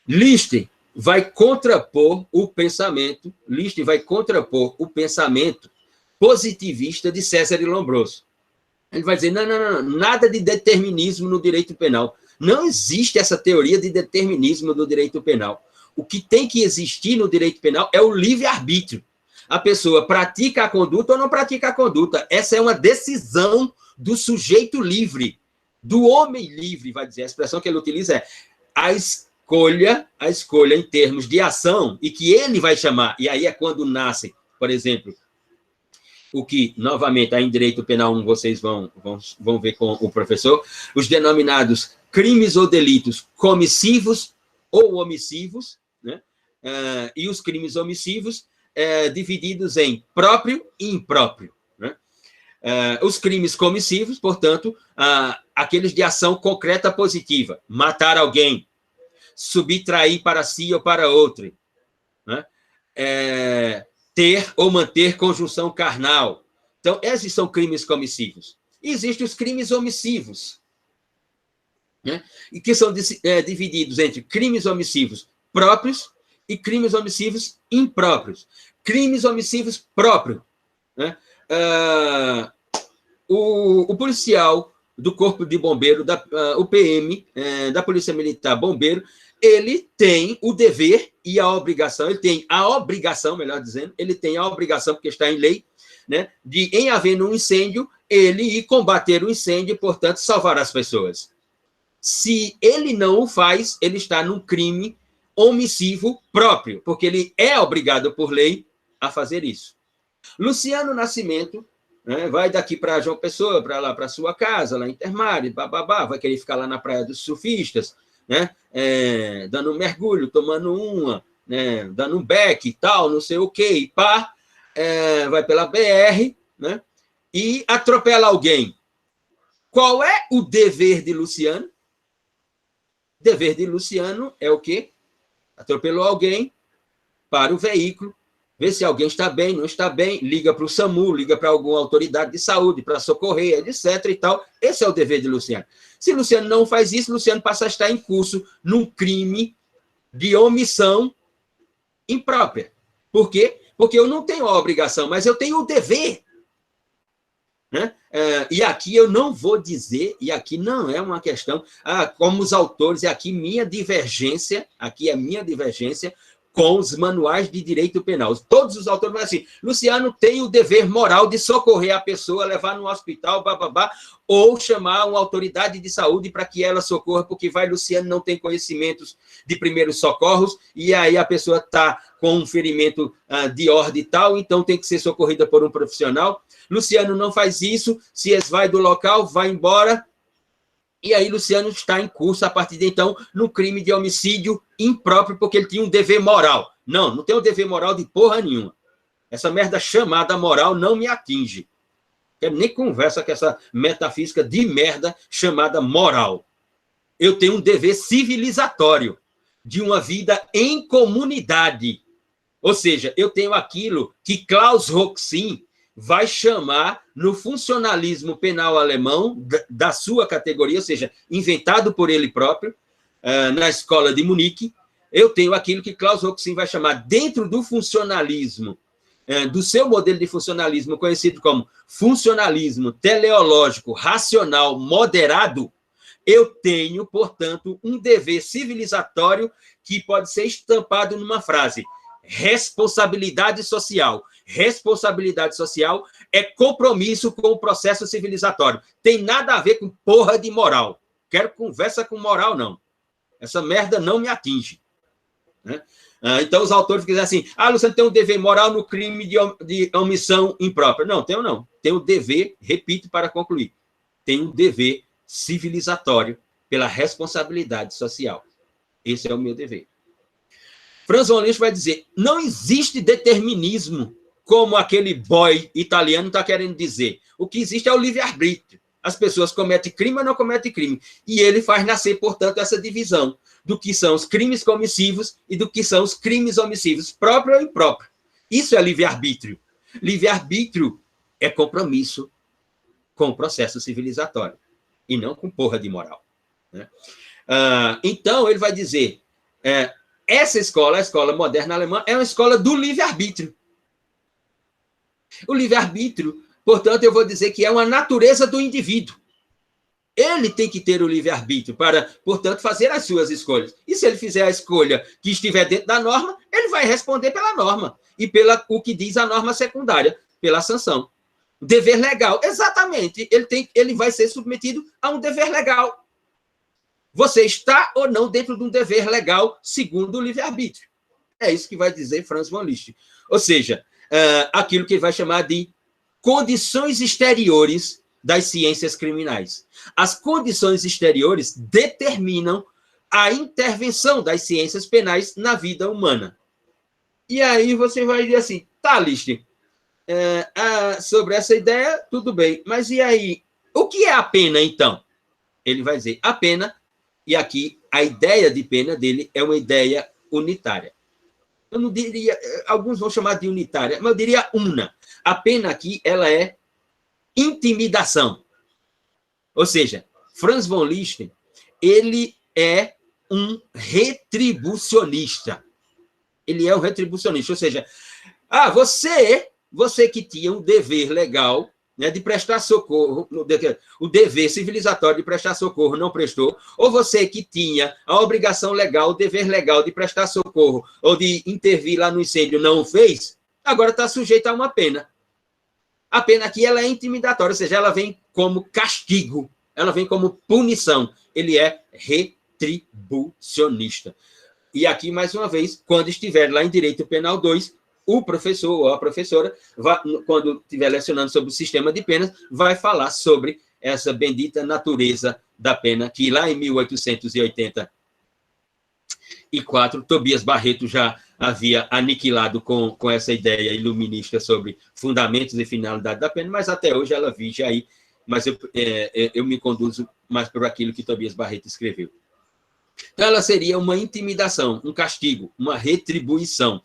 Liszt vai contrapor o pensamento positivista de César Lombroso. Ele vai dizer, não, nada de determinismo no direito penal. Não existe essa teoria de determinismo do direito penal. O que tem que existir no direito penal é o livre-arbítrio. a pessoa pratica a conduta ou não pratica a conduta. Essa é uma decisão do sujeito livre, do homem livre, vai dizer. A expressão que ele utiliza é a escolha em termos de ação, e que ele vai chamar, e aí é quando nasce, por exemplo, o que, novamente, aí em direito penal vocês vão ver com o professor, os denominados crimes ou delitos comissivos ou omissivos, né? E os crimes omissivos divididos em próprio e impróprio, né? Os crimes comissivos, portanto, aqueles de ação concreta positiva, matar alguém, subtrair para si ou para outro, né? Ter ou manter conjunção carnal. Então, esses são crimes comissivos. E existem os crimes omissivos, né? E que são divididos entre crimes omissivos próprios e crimes omissivos impróprios. Crimes omissivos próprios, né? O policial do Corpo de Bombeiro, o PM, da Polícia Militar Bombeiro, ele tem o dever e a obrigação, melhor dizendo, ele tem a obrigação, porque está em lei, né, de, em havendo um incêndio, ele ir combater o incêndio e, portanto, salvar as pessoas. Se ele não o faz, ele está num crime omissivo próprio, porque ele é obrigado por lei a fazer isso. Luciano Nascimento, né, vai daqui para João Pessoa, para lá, para sua casa, lá em Intermares, vai querer ficar lá na Praia dos Surfistas, né, dando um mergulho, tomando uma, né, dando um beck e tal, não sei o quê, e pá, vai pela BR, né, e atropela alguém. Qual é o dever de Luciano? O dever de Luciano é o quê? Atropelou alguém, para o veículo, vê se alguém está bem, não está bem, liga para o SAMU, liga para alguma autoridade de saúde, para socorrer, etc. e tal. Esse é o dever de Luciano. Se Luciano não faz isso, Luciano passa a estar em curso num crime de omissão imprópria. Por quê? Porque eu não tenho a obrigação, mas eu tenho o dever. Né? E aqui eu não vou dizer, e aqui não é uma questão, como os autores, aqui é minha divergência com os manuais de direito penal. Todos os autores vão assim, Luciano tem o dever moral de socorrer a pessoa, levar no hospital, ou chamar uma autoridade de saúde para que ela socorra, porque Luciano não tem conhecimentos de primeiros socorros, e aí a pessoa está com um ferimento de ordem e tal, então tem que ser socorrida por um profissional. Luciano não faz isso, se esvai do local, vai embora, e aí Luciano está em curso, a partir de então, no crime de homicídio impróprio, porque ele tinha um dever moral. Não tem um dever moral de porra nenhuma. Essa merda chamada moral não me atinge. Quero nem conversa com essa metafísica de merda chamada moral. Eu tenho um dever civilizatório, de uma vida em comunidade. Ou seja, eu tenho aquilo que Klaus Roxin vai chamar no funcionalismo penal alemão da sua categoria, ou seja, inventado por ele próprio, na escola de Munique. Eu tenho aquilo que Klaus Roxin vai chamar, dentro do funcionalismo, do seu modelo de funcionalismo, conhecido como funcionalismo teleológico, racional, moderado. Eu tenho, portanto, um dever civilizatório que pode ser estampado numa frase: responsabilidade social. Responsabilidade social é compromisso com o processo civilizatório. Tem nada a ver com porra de moral. Quero conversa com moral, não. Essa merda não me atinge. Né? Então, os autores ficam assim, Luciano tem um dever moral no crime de omissão imprópria. Não, tenho não. Tenho dever, repito para concluir, tenho um dever civilizatório pela responsabilidade social. Esse é o meu dever. Franz von Liszt vai dizer, não existe determinismo, como aquele boy italiano está querendo dizer. O que existe é o livre-arbítrio. As pessoas cometem crime ou não cometem crime. E ele faz nascer, portanto, essa divisão do que são os crimes comissivos e do que são os crimes omissivos, próprio ou impróprio. Isso é livre-arbítrio. Livre-arbítrio é compromisso com o processo civilizatório e não com porra de moral. Né? Então, ele vai dizer, essa escola, a escola moderna alemã, é uma escola do livre-arbítrio. O livre-arbítrio, portanto, eu vou dizer que é uma natureza do indivíduo. ele tem que ter o livre-arbítrio para, portanto, fazer as suas escolhas. E se ele fizer a escolha que estiver dentro da norma, ele vai responder pela norma e pela o que diz a norma secundária, pela sanção. Dever legal, exatamente. Ele vai ser submetido a um dever legal. Você está ou não dentro de um dever legal segundo o livre-arbítrio. É isso que vai dizer Franz von Liszt. Ou seja, aquilo que ele vai chamar de condições exteriores das ciências criminais. As condições exteriores determinam a intervenção das ciências penais na vida humana. E aí você vai dizer assim, tá, Liszt, sobre essa ideia, tudo bem, mas e aí? O que é a pena, então? Ele vai dizer, a pena, e aqui a ideia de pena dele é uma ideia unitária. Eu não diria, alguns vão chamar de unitária, mas eu diria una. A pena aqui, ela é intimidação. Ou seja, Franz von Liszt, ele é um retribucionista. Ele é um retribucionista, ou seja, você que tinha um dever legal, né, de prestar socorro, o dever civilizatório de prestar socorro não prestou, ou você que tinha a obrigação legal, o dever legal de prestar socorro ou de intervir lá no incêndio não o fez, agora está sujeito a uma pena. A pena aqui ela é intimidatória, ou seja, ela vem como castigo, ela vem como punição. Ele é retribucionista. E aqui, mais uma vez, quando estiver lá em Direito Penal 2, o professor ou a professora, quando estiver lecionando sobre o sistema de penas, vai falar sobre essa bendita natureza da pena, que lá em 1884, Tobias Barreto já havia aniquilado com essa ideia iluminista sobre fundamentos e finalidade da pena, mas até hoje ela vige aí, mas eu me conduzo mais por aquilo que Tobias Barreto escreveu. Então, ela seria uma intimidação, um castigo, uma retribuição.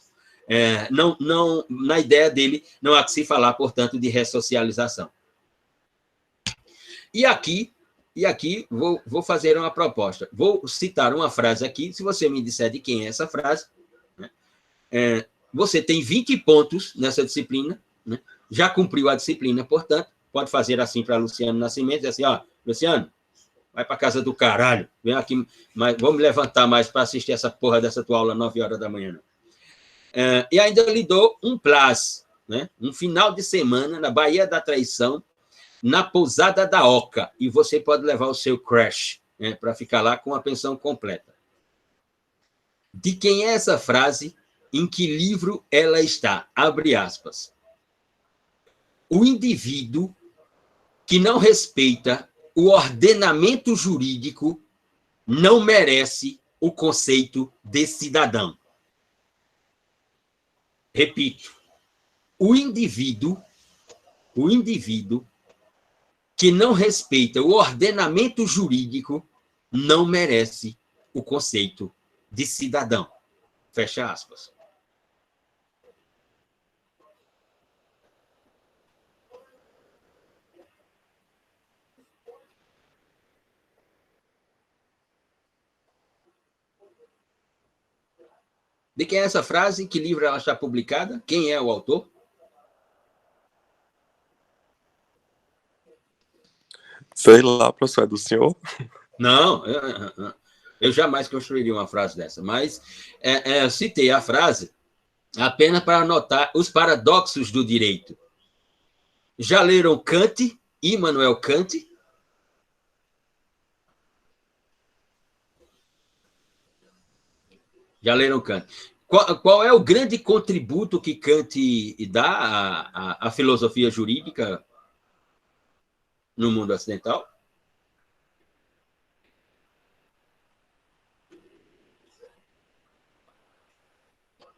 Na ideia dele, não há que se falar, portanto, de ressocialização. E aqui vou fazer uma proposta. Vou citar uma frase aqui, se você me disser de quem é essa frase, né? Você tem 20 pontos nessa disciplina, né? Já cumpriu a disciplina, portanto, pode fazer assim para Luciano Nascimento, dizer assim, Luciano, vai para casa do caralho, vem aqui, vamos levantar mais para assistir essa porra dessa tua aula 9 horas da manhã. E ainda lhe dou um plazo, né? Um final de semana na Baía da Traição, na Pousada da Oca, e você pode levar o seu crush, né, para ficar lá com a pensão completa. De quem é essa frase? Em que livro ela está? Abre aspas. O indivíduo que não respeita o ordenamento jurídico não merece o conceito de cidadão. Repito, o indivíduo que não respeita o ordenamento jurídico não merece o conceito de cidadão. Fecha aspas. De quem é essa frase? Que livro ela está publicada? Quem é o autor? Sei lá, professor, é do senhor? Não, eu jamais construiria uma frase dessa, mas eu citei a frase apenas para anotar os paradoxos do direito. Já leram Kant, Immanuel Kant? Já leram Kant. Qual é o grande contributo que Kant dá à filosofia jurídica no mundo ocidental?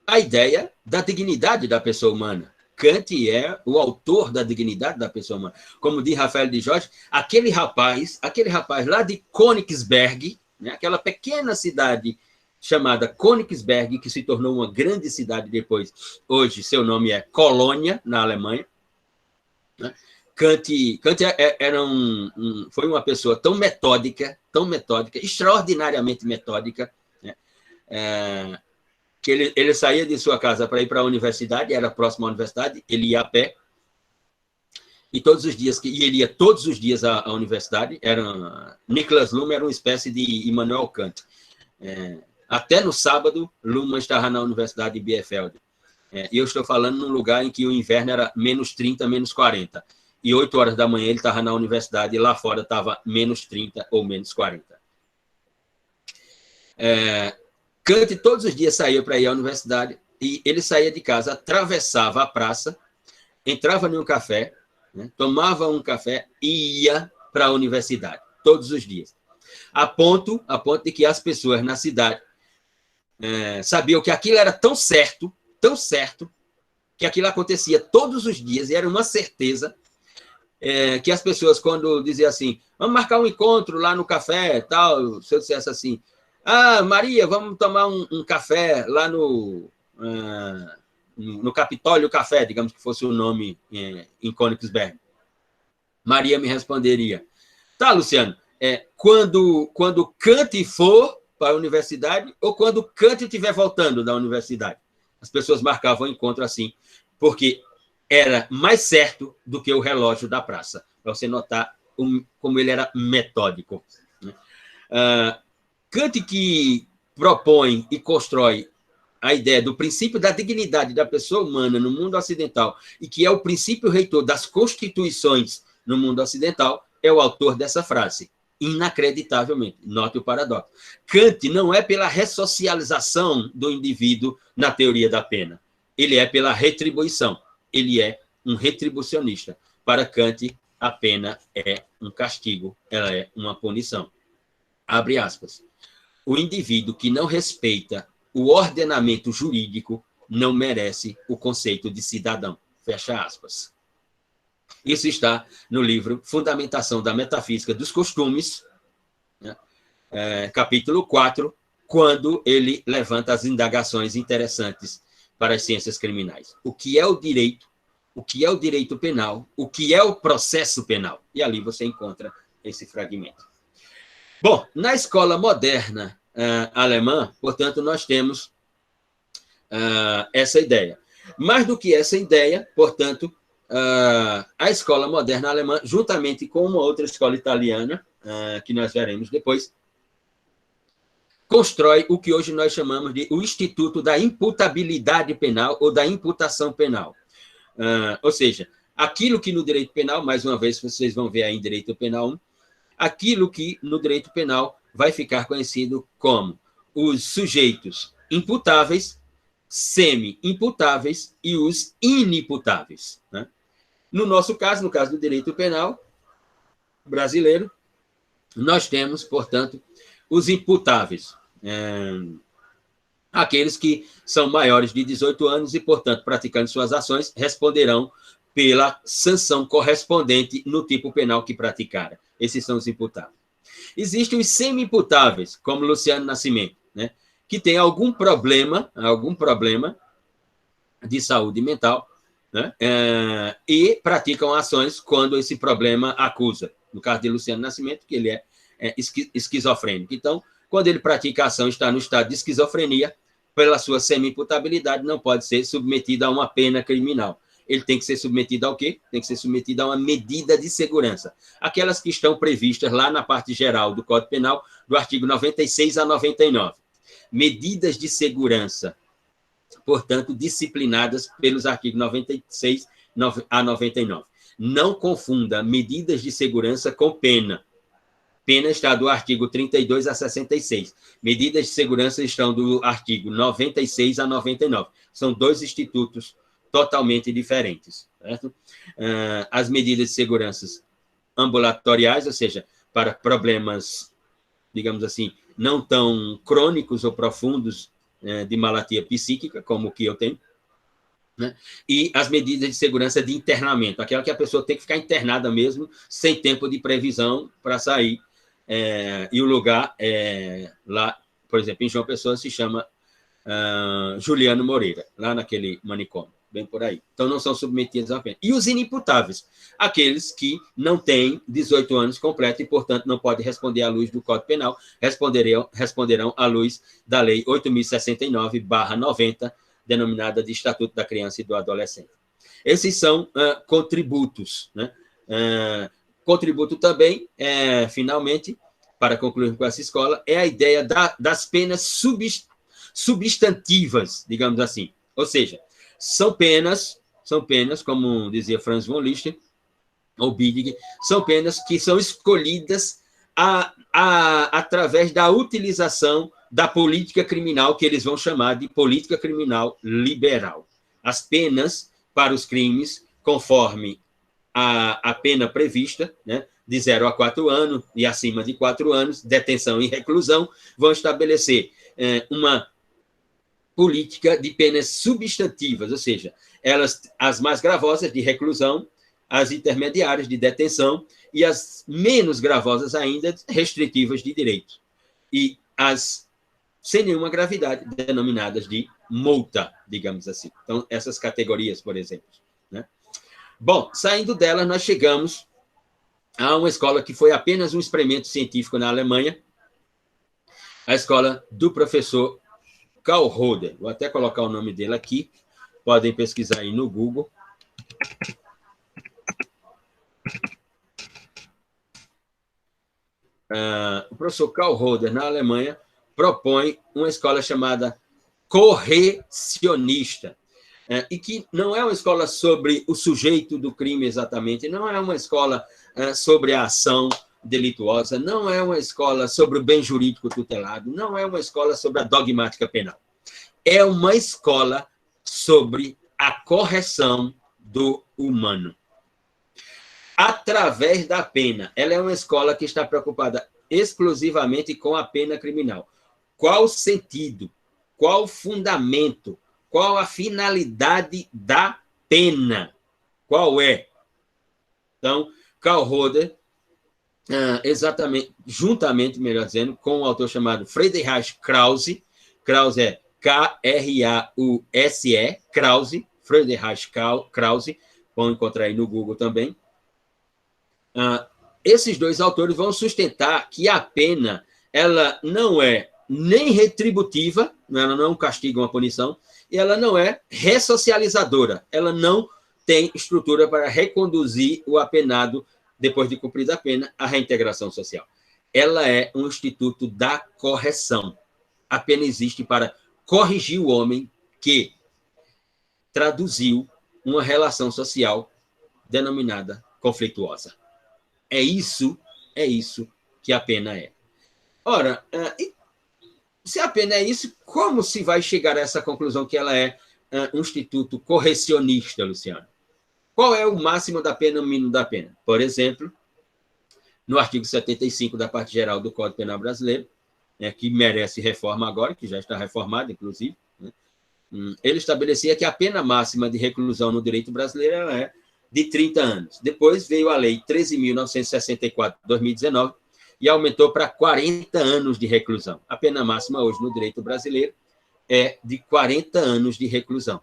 A ideia da dignidade da pessoa humana. Kant é o autor da dignidade da pessoa humana. Como diz Rafael de Jorge, aquele rapaz lá de Königsberg, né, aquela pequena cidade chamada Königsberg, que se tornou uma grande cidade depois. Hoje, seu nome é Colônia, na Alemanha. Né? Kant foi uma pessoa tão metódica, extraordinariamente metódica, né? Que ele saía de sua casa para ir para a universidade, era próximo à universidade, ele ia a pé, e todos os dias e ele ia todos os dias à universidade. Niklas Luhmann era uma espécie de Immanuel Kant. Até no sábado, Luhmann estava na Universidade de Bielefeld. E eu estou falando num lugar em que o inverno era menos 30, menos 40. E 8 horas da manhã ele estava na universidade e lá fora estava menos 30 ou menos 40. Kant todos os dias saía para ir à universidade e ele saía de casa, atravessava a praça, entrava em um café, né, tomava um café e ia para a universidade, todos os dias. A ponto de que as pessoas na cidade sabiam que aquilo era tão certo, que aquilo acontecia todos os dias, e era uma certeza que as pessoas, quando diziam assim, vamos marcar um encontro lá no café, tal, se eu dissesse assim, Maria, vamos tomar um café lá no Capitólio Café, digamos que fosse o nome em Königsberg. Maria me responderia, tá, Luciano, quando Kant for para a universidade ou quando Kant estiver voltando da universidade. As pessoas marcavam o encontro assim, porque era mais certo do que o relógio da praça, para você notar como ele era metódico. Kant, que propõe e constrói a ideia do princípio da dignidade da pessoa humana no mundo ocidental e que é o princípio reitor das constituições no mundo ocidental, é o autor dessa frase, inacreditavelmente. Note o paradoxo. Kant não é pela ressocialização do indivíduo na teoria da pena. Ele é pela retribuição. Ele é um retribucionista. Para Kant, a pena é um castigo, ela é uma punição. Abre aspas. O indivíduo que não respeita o ordenamento jurídico não merece o conceito de cidadão. Fecha aspas. Isso está no livro Fundamentação da Metafísica dos Costumes, né? Capítulo 4, quando ele levanta as indagações interessantes para as ciências criminais. O que é o direito? O que é o direito penal? O que é o processo penal? E ali você encontra esse fragmento. Bom, na escola moderna alemã, portanto, nós temos essa ideia. Mais do que essa ideia, portanto, a escola moderna alemã, juntamente com uma outra escola italiana, que nós veremos depois, constrói o que hoje nós chamamos de o Instituto da Imputabilidade Penal ou da Imputação Penal. Ou seja, aquilo que no direito penal, mais uma vez, vocês vão ver aí em Direito Penal 1, aquilo que no direito penal vai ficar conhecido como os sujeitos imputáveis, semi-imputáveis e os inimputáveis, né? No nosso caso, no caso do direito penal brasileiro, nós temos, portanto, os imputáveis, aqueles que são maiores de 18 anos e, portanto, praticando suas ações, responderão pela sanção correspondente no tipo penal que praticaram. Esses são os imputáveis. Existem os semi-imputáveis, como Luciano Nascimento, né, que tem algum problema de saúde mental, né, e praticam ações quando esse problema acusa. No caso de Luciano Nascimento, que ele é esquizofrênico. Então, quando ele pratica a ação, está no estado de esquizofrenia, pela sua semi-imputabilidade, não pode ser submetido a uma pena criminal. Ele tem que ser submetido ao quê? Tem que ser submetido a uma medida de segurança. Aquelas que estão previstas lá na parte geral do Código Penal, do artigo 96 a 99. Medidas de segurança, portanto, disciplinadas pelos artigos 96 a 99. Não confunda medidas de segurança com pena. Pena está do artigo 32 a 66. Medidas de segurança estão do artigo 96 a 99. São dois institutos totalmente diferentes, certo? As medidas de segurança ambulatoriais, ou seja, para problemas, digamos assim, não tão crônicos ou profundos de malatia psíquica, como o que eu tenho, né? E as medidas de segurança de internamento, aquela que a pessoa tem que ficar internada mesmo, sem tempo de previsão para sair. E o lugar lá, por exemplo, em João Pessoa, se chama Juliano Moreira, lá naquele manicômio, bem por aí. Então, não são submetidos à pena. E os inimputáveis, aqueles que não têm 18 anos completos e, portanto, não podem responder à luz do Código Penal, responderão à luz da Lei 8.069/90, denominada de Estatuto da Criança e do Adolescente. Esses são contributos, né? Contributo também, finalmente, para concluir com essa escola, é a ideia das penas substantivas, digamos assim. Ou seja, são penas, como dizia Franz von Liszt, ou Bidig, são penas que são escolhidas através da utilização da política criminal, que eles vão chamar de política criminal liberal. As penas para os crimes, conforme a pena prevista, né, de 0 a 4 anos e acima de 4 anos, detenção e reclusão, vão estabelecer uma política de penas substantivas, ou seja, as mais gravosas de reclusão, as intermediárias de detenção e as menos gravosas ainda, restritivas de direito. E as sem nenhuma gravidade, denominadas de multa, digamos assim. Então, essas categorias, por exemplo. Né? Bom, saindo delas, nós chegamos a uma escola que foi apenas um experimento científico na Alemanha, a escola do professor Karl Roeder. Vou até colocar o nome dele aqui, podem pesquisar aí no Google. O professor Karl Roeder, na Alemanha, propõe uma escola chamada correcionista, e que não é uma escola sobre o sujeito do crime exatamente, não é uma escola sobre a ação delituosa, não é uma escola sobre o bem jurídico tutelado, não é uma escola sobre a dogmática penal. É uma escola sobre a correção do humano. Através da pena. Ela é uma escola que está preocupada exclusivamente com a pena criminal. Qual o sentido? Qual o fundamento? Qual a finalidade da pena? Qual é? Então, Karl Roeder, exatamente, juntamente, melhor dizendo, com um autor chamado Friedrich Krause, Krause é Krause, Krause, Friedrich Krause, vão encontrar aí no Google também. Esses dois autores vão sustentar que a pena ela não é nem retributiva, ela não é um castigo, uma punição, e ela não é ressocializadora, ela não tem estrutura para reconduzir o apenado, depois de cumprida a pena, à reintegração social. Ela é um instituto da correção. A pena existe para corrigir o homem que traduziu uma relação social denominada conflituosa. É isso que a pena é. Ora, se a pena é isso, como se vai chegar a essa conclusão que ela é um instituto correcionista, Luciano? Qual é o máximo da pena, o mínimo da pena? Por exemplo, no artigo 75 da parte geral do Código Penal Brasileiro, que merece reforma agora, que já está reformado, inclusive, né, ele estabelecia que a pena máxima de reclusão no direito brasileiro é de 30 anos. Depois veio a Lei 13.964, de 2019, e aumentou para 40 anos de reclusão. A pena máxima hoje no direito brasileiro é de 40 anos de reclusão.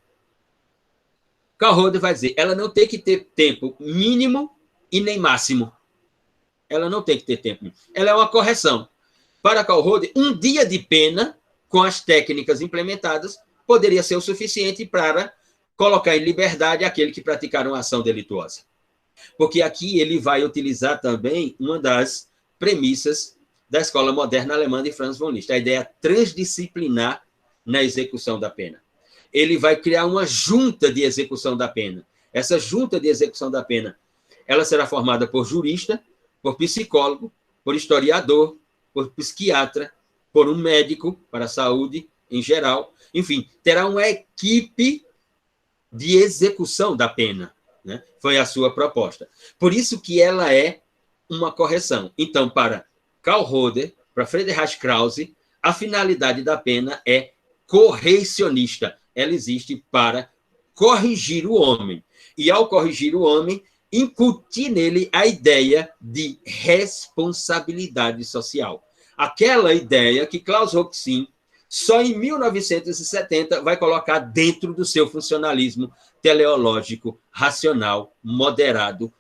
Karl Roeder vai dizer, ela não tem que ter tempo mínimo e nem máximo. Ela não tem que ter tempo mínimo. Ela é uma correção. Para Karl Roeder, um dia de pena, com as técnicas implementadas, poderia ser o suficiente para colocar em liberdade aquele que praticar uma ação delituosa. Porque aqui ele vai utilizar também uma das premissas da escola moderna alemã de Franz von Liszt, a ideia transdisciplinar na execução da pena. Ele vai criar uma junta de execução da pena. Essa junta de execução da pena, ela será formada por jurista, por psicólogo, por historiador, por psiquiatra, por um médico para a saúde em geral. Enfim, terá uma equipe de execução da pena, né? Foi a sua proposta. Por isso que ela é uma correção. Então, para Karl Roeder, para Friedrich Krause, a finalidade da pena é correcionista. Ela existe para corrigir o homem. E, ao corrigir o homem, incutir nele a ideia de responsabilidade social. Aquela ideia que Klaus Roxin, só em 1970, vai colocar dentro do seu funcionalismo teleológico, racional, moderado,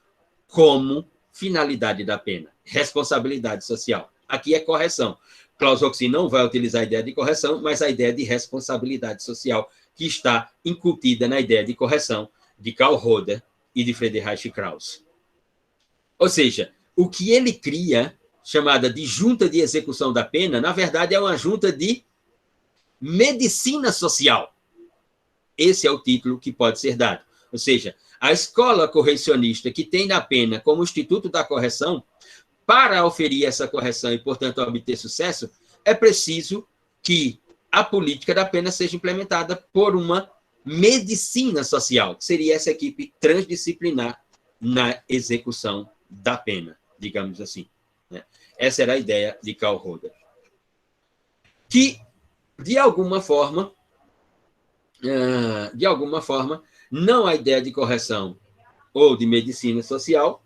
como finalidade da pena, responsabilidade social. Aqui é correção. Klaus Roxin não vai utilizar a ideia de correção, mas a ideia de responsabilidade social, que está incutida na ideia de correção, de Karl Roeder e de Friedrich Krauss. Ou seja, o que ele cria, chamada de junta de execução da pena, na verdade é uma junta de medicina social. Esse é o título que pode ser dado. Ou seja, a escola correcionista que tem na pena como instituto da correção, para oferir essa correção e, portanto, obter sucesso, é preciso que a política da pena seja implementada por uma medicina social, que seria essa equipe transdisciplinar na execução da pena, digamos assim. Essa era a ideia de Karl Roeder. Que, de alguma forma, não a ideia de correção ou de medicina social,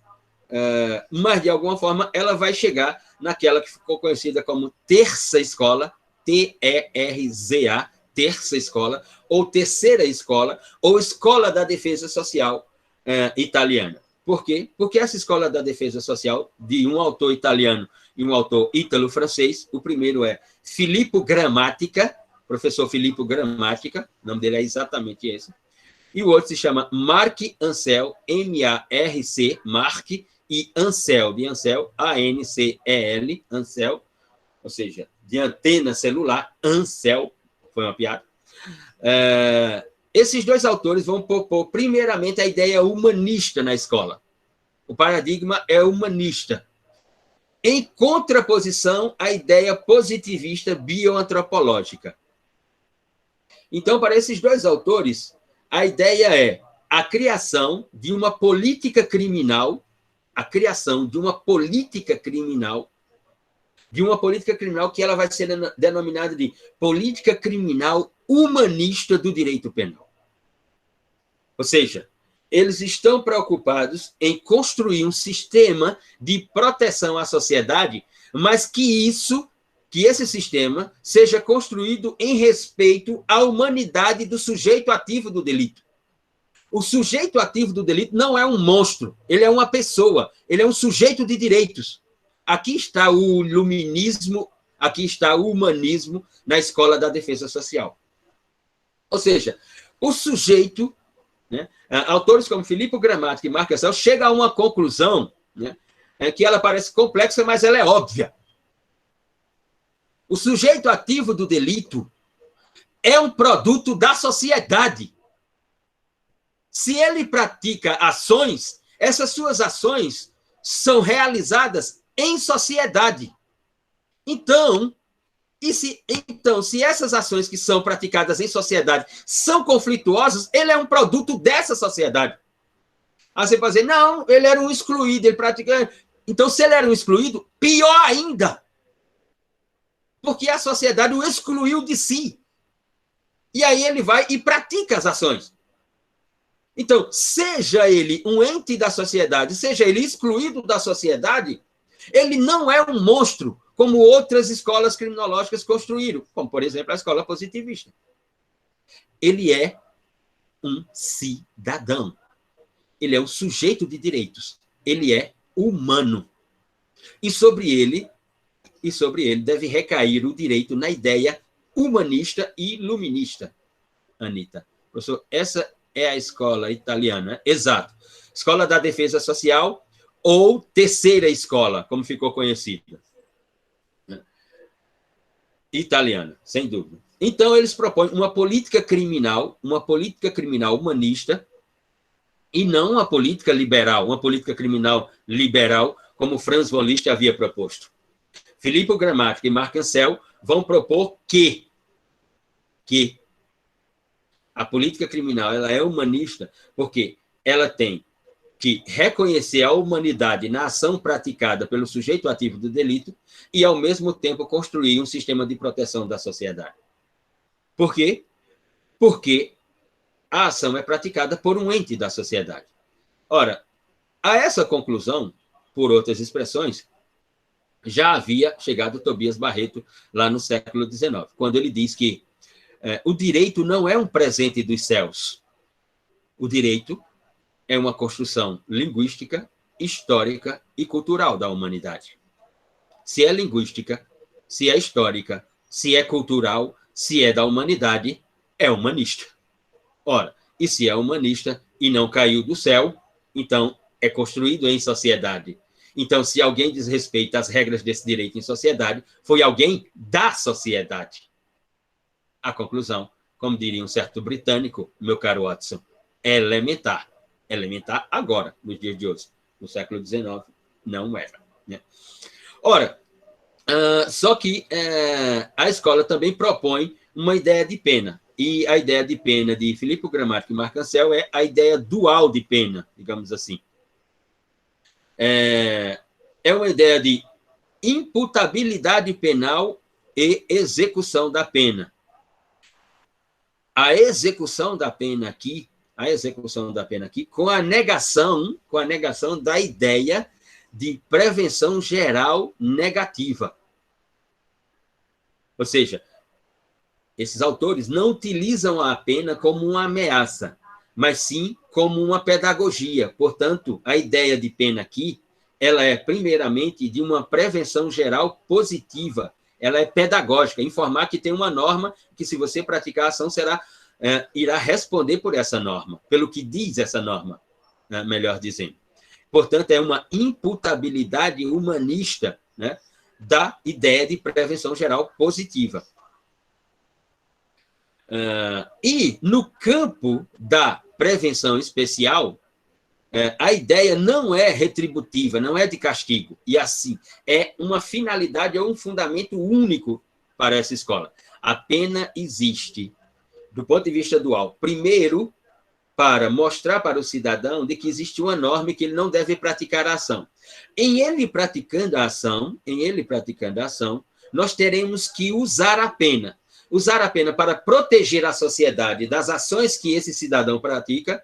mas, de alguma forma, ela vai chegar naquela que ficou conhecida como terça escola, T-E-R-Z-A, terça escola, ou terceira escola, ou escola da defesa social italiana. Por quê? Porque essa escola da defesa social, de um autor italiano e um autor ítalo-francês, o primeiro é Filippo Grammatica, professor Filippo Grammatica, o nome dele é exatamente esse, e o outro se chama Marc Ancel, M-A-R-C, Marc, e Ancel, de Ancel, A-N-C-E-L, Ancel, ou seja, de antena celular, Ancel, foi uma piada. Esses dois autores vão propor, primeiramente, a ideia humanista na escola. O paradigma é humanista. Em contraposição à ideia positivista bioantropológica. Então, para esses dois autores, a ideia é a criação de uma política criminal, que ela vai ser denominada de política criminal humanista do direito penal. Ou seja, eles estão preocupados em construir um sistema de proteção à sociedade, mas que esse sistema seja construído em respeito à humanidade do sujeito ativo do delito. O sujeito ativo do delito não é um monstro, ele é uma pessoa, ele é um sujeito de direitos. Aqui está o iluminismo, aqui está o humanismo na escola da defesa social. Ou seja, o sujeito, autores como Filippo Grammatica e Marc Ancel chegam a uma conclusão, que ela parece complexa, mas ela é óbvia. O sujeito ativo do delito é um produto da sociedade. Se ele pratica ações, essas suas ações são realizadas em sociedade. Então, se essas ações que são praticadas em sociedade são conflituosas, ele é um produto dessa sociedade. Aí você pode dizer, não, ele era um excluído, ele pratica... Então, se ele era um excluído, pior ainda. Porque a sociedade o excluiu de si. E aí ele vai e pratica as ações. Então, seja ele um ente da sociedade, seja ele excluído da sociedade, ele não é um monstro, como outras escolas criminológicas construíram, como, por exemplo, a escola positivista. Ele é um cidadão. Ele é um sujeito de direitos. Ele é humano. E sobre ele deve recair o direito na ideia humanista e iluminista. Anita, professor, essa é a escola italiana, exato. Escola da defesa social ou terceira escola, como ficou conhecida. Italiana, sem dúvida. Então, eles propõem uma política criminal humanista, e não uma política liberal, uma política criminal liberal, como Franz von Liszt havia proposto. Filippo Grammatica e Marc Ancel vão propor que a política criminal ela é humanista porque ela tem que reconhecer a humanidade na ação praticada pelo sujeito ativo do delito e, ao mesmo tempo, construir um sistema de proteção da sociedade. Por quê? Porque a ação é praticada por um ente da sociedade. Ora, a essa conclusão, por outras expressões, já havia chegado Tobias Barreto lá no século XIX, quando ele diz que o direito não é um presente dos céus. O direito é uma construção linguística, histórica e cultural da humanidade. Se é linguística, se é histórica, se é cultural, se é da humanidade, é humanista. Ora, e se é humanista, e não caiu do céu, então é construído em sociedade. Então, se alguém desrespeita as regras desse direito em sociedade, foi alguém da sociedade. A conclusão, como diria um certo britânico, meu caro Watson, é elementar. Elementar agora, nos dias de hoje. No século XIX, não era. Né? Ora, só que a escola também propõe uma ideia de pena. E a ideia de pena de Filippo Gramático e Marc Ancel é a ideia dual de pena, digamos assim. É uma ideia de imputabilidade penal e execução da pena. A execução da pena aqui, com a negação da ideia de prevenção geral negativa. Ou seja, esses autores não utilizam a pena como uma ameaça, mas sim como uma pedagogia. Portanto, a ideia de pena aqui, ela é primeiramente de uma prevenção geral positiva. Ela é pedagógica, informar que tem uma norma que, se você praticar a ação, irá responder por essa norma, pelo que diz essa norma, melhor dizendo. Portanto, é uma imputabilidade humanista, né, da ideia de prevenção geral positiva. E, no campo da prevenção especial, a ideia não é retributiva, não é de castigo, e assim, é uma finalidade, é um fundamento único para essa escola. A pena existe, do ponto de vista dual, primeiro, para mostrar para o cidadão de que existe uma norma e que ele não deve praticar a ação. Em ele praticando a ação, nós teremos que usar a pena. Usar a pena para proteger a sociedade das ações que esse cidadão pratica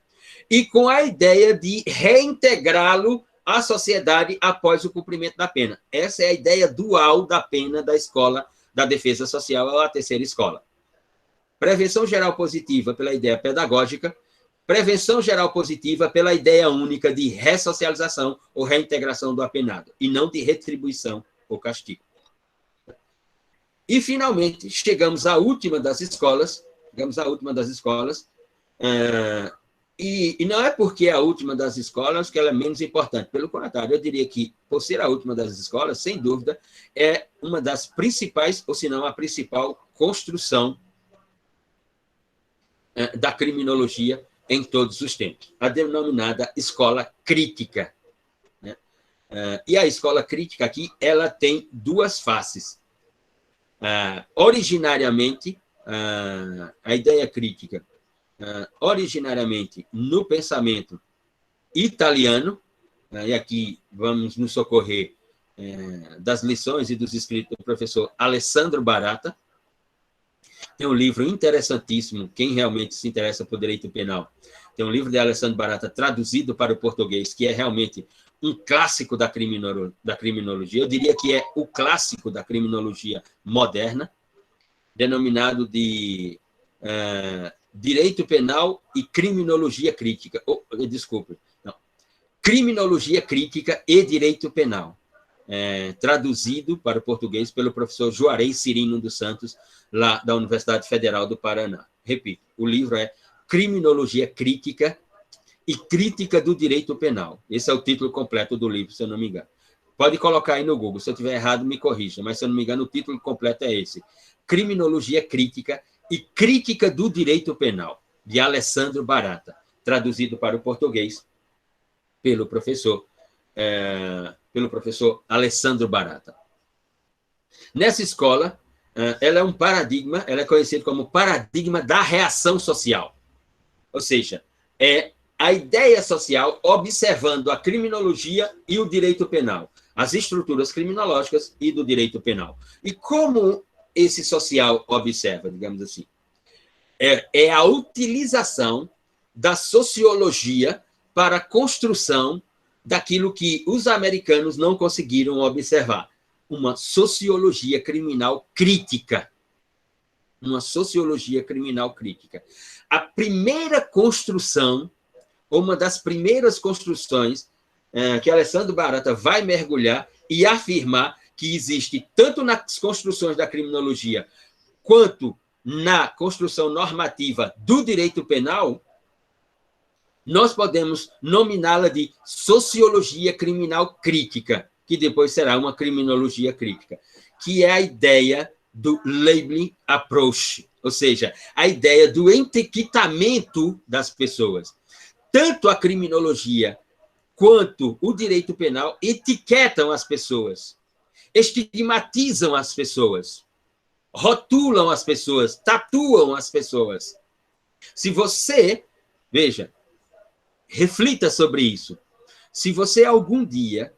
e com a ideia de reintegrá-lo à sociedade após o cumprimento da pena. Essa é a ideia dual da pena da escola da defesa social, ou a terceira escola. Prevenção geral positiva pela ideia pedagógica, prevenção geral positiva pela ideia única de ressocialização ou reintegração do apenado, e não de retribuição ou castigo. E, finalmente, chegamos à última das escolas, e não é porque é a última das escolas que ela é menos importante. Pelo contrário, eu diria que, por ser a última das escolas, sem dúvida, é uma das principais, ou se não a principal, construção da criminologia em todos os tempos, a denominada escola crítica. Né? E a escola crítica aqui, ela tem duas faces. Originariamente, a ideia crítica, originariamente no pensamento italiano, e aqui vamos nos socorrer das lições e dos escritos do professor Alessandro Barata. Tem um livro interessantíssimo, quem realmente se interessa por direito penal, tem um livro de Alessandro Barata traduzido para o português, que é realmente um clássico da criminologia, eu diria que é o clássico da criminologia moderna, denominado de Direito Penal e Criminologia Crítica. Criminologia Crítica e Direito Penal. Traduzido para o português pelo professor Juarez Cirino dos Santos, lá da Universidade Federal do Paraná. Repito, o livro é Criminologia Crítica e Crítica do Direito Penal. Esse é o título completo do livro, se eu não me engano. Pode colocar aí no Google, se eu estiver errado, me corrija, mas, se eu não me engano, o título completo é esse. Criminologia Crítica e Crítica do Direito Penal, de Alessandro Barata, traduzido para o português pelo professor Alessandro Barata. Nessa escola, ela é um paradigma, ela é conhecida como paradigma da reação social. Ou seja, é a ideia social observando a criminologia e o direito penal, as estruturas criminológicas e do direito penal. E como esse social observa, digamos assim? É a utilização da sociologia para a construção daquilo que os americanos não conseguiram observar. Uma sociologia criminal crítica. Uma sociologia criminal crítica. A primeira construção, uma das primeiras construções que Alessandro Barata vai mergulhar e afirmar que existe, tanto nas construções da criminologia, quanto na construção normativa do direito penal, nós podemos nominá-la de sociologia criminal crítica, que depois será uma criminologia crítica, que é a ideia do labeling approach, ou seja, a ideia do etiquetamento das pessoas. Tanto a criminologia quanto o direito penal etiquetam as pessoas, estigmatizam as pessoas, rotulam as pessoas, tatuam as pessoas. Se você, veja, reflita sobre isso. Se você algum dia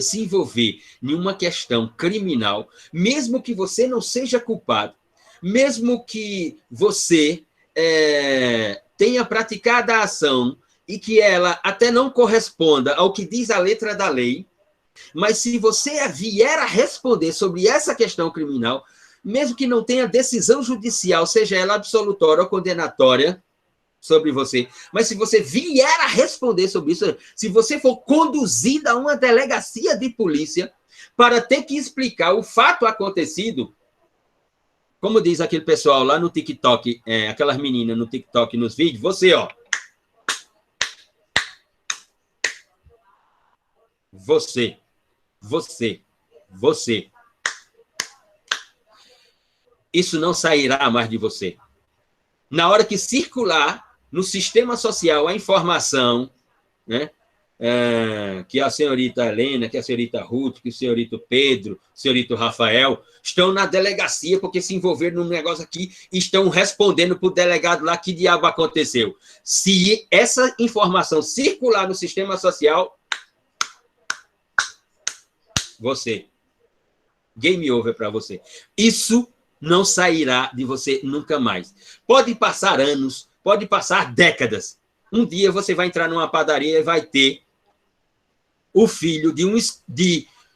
se envolver em uma questão criminal, mesmo que você não seja culpado, mesmo que você tenha praticado a ação e que ela até não corresponda ao que diz a letra da lei, mas se você vier a responder sobre essa questão criminal, mesmo que não tenha decisão judicial, seja ela absolutória ou condenatória sobre você, mas se você vier a responder sobre isso, se você for conduzido a uma delegacia de polícia para ter que explicar o fato acontecido, como diz aquele pessoal lá no TikTok, aquelas meninas no TikTok, nos vídeos, você, ó, você, isso não sairá mais de você. Na hora que circular no sistema social a informação, né, que a senhorita Helena, que a senhorita Ruth, que o senhorito Pedro, o senhorito Rafael estão na delegacia porque se envolveram num negócio aqui e estão respondendo para o delegado lá que diabo aconteceu. Se essa informação circular no sistema social, você, game over para você. Isso não sairá de você nunca mais. Pode passar anos, pode passar décadas. Um dia você vai entrar numa padaria e vai ter o filho de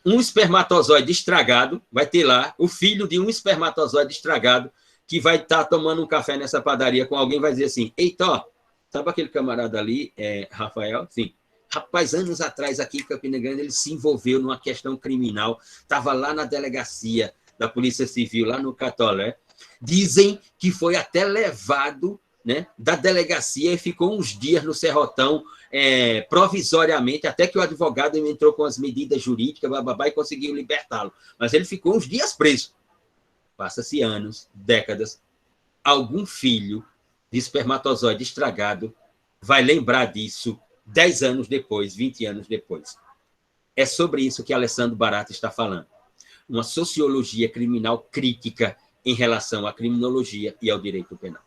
um espermatozoide estragado, vai ter lá o filho de um espermatozoide estragado que vai estar tomando um café nessa padaria com alguém, vai dizer assim, eita, ó, sabe aquele camarada ali, Rafael? Sim. Rapaz, anos atrás aqui em Campina Grande, ele se envolveu numa questão criminal, estava lá na delegacia da Polícia Civil, lá no Catolé. Dizem que foi até levado, né, da delegacia e ficou uns dias no Serrotão, provisoriamente, até que o advogado entrou com as medidas jurídicas, bababá, e conseguiu libertá-lo. Mas ele ficou uns dias preso. Passa-se anos, décadas, algum filho de espermatozoide estragado vai lembrar disso 10 anos depois, 20 anos depois. É sobre isso que Alessandro Barata está falando. Uma sociologia criminal crítica em relação à criminologia e ao direito penal.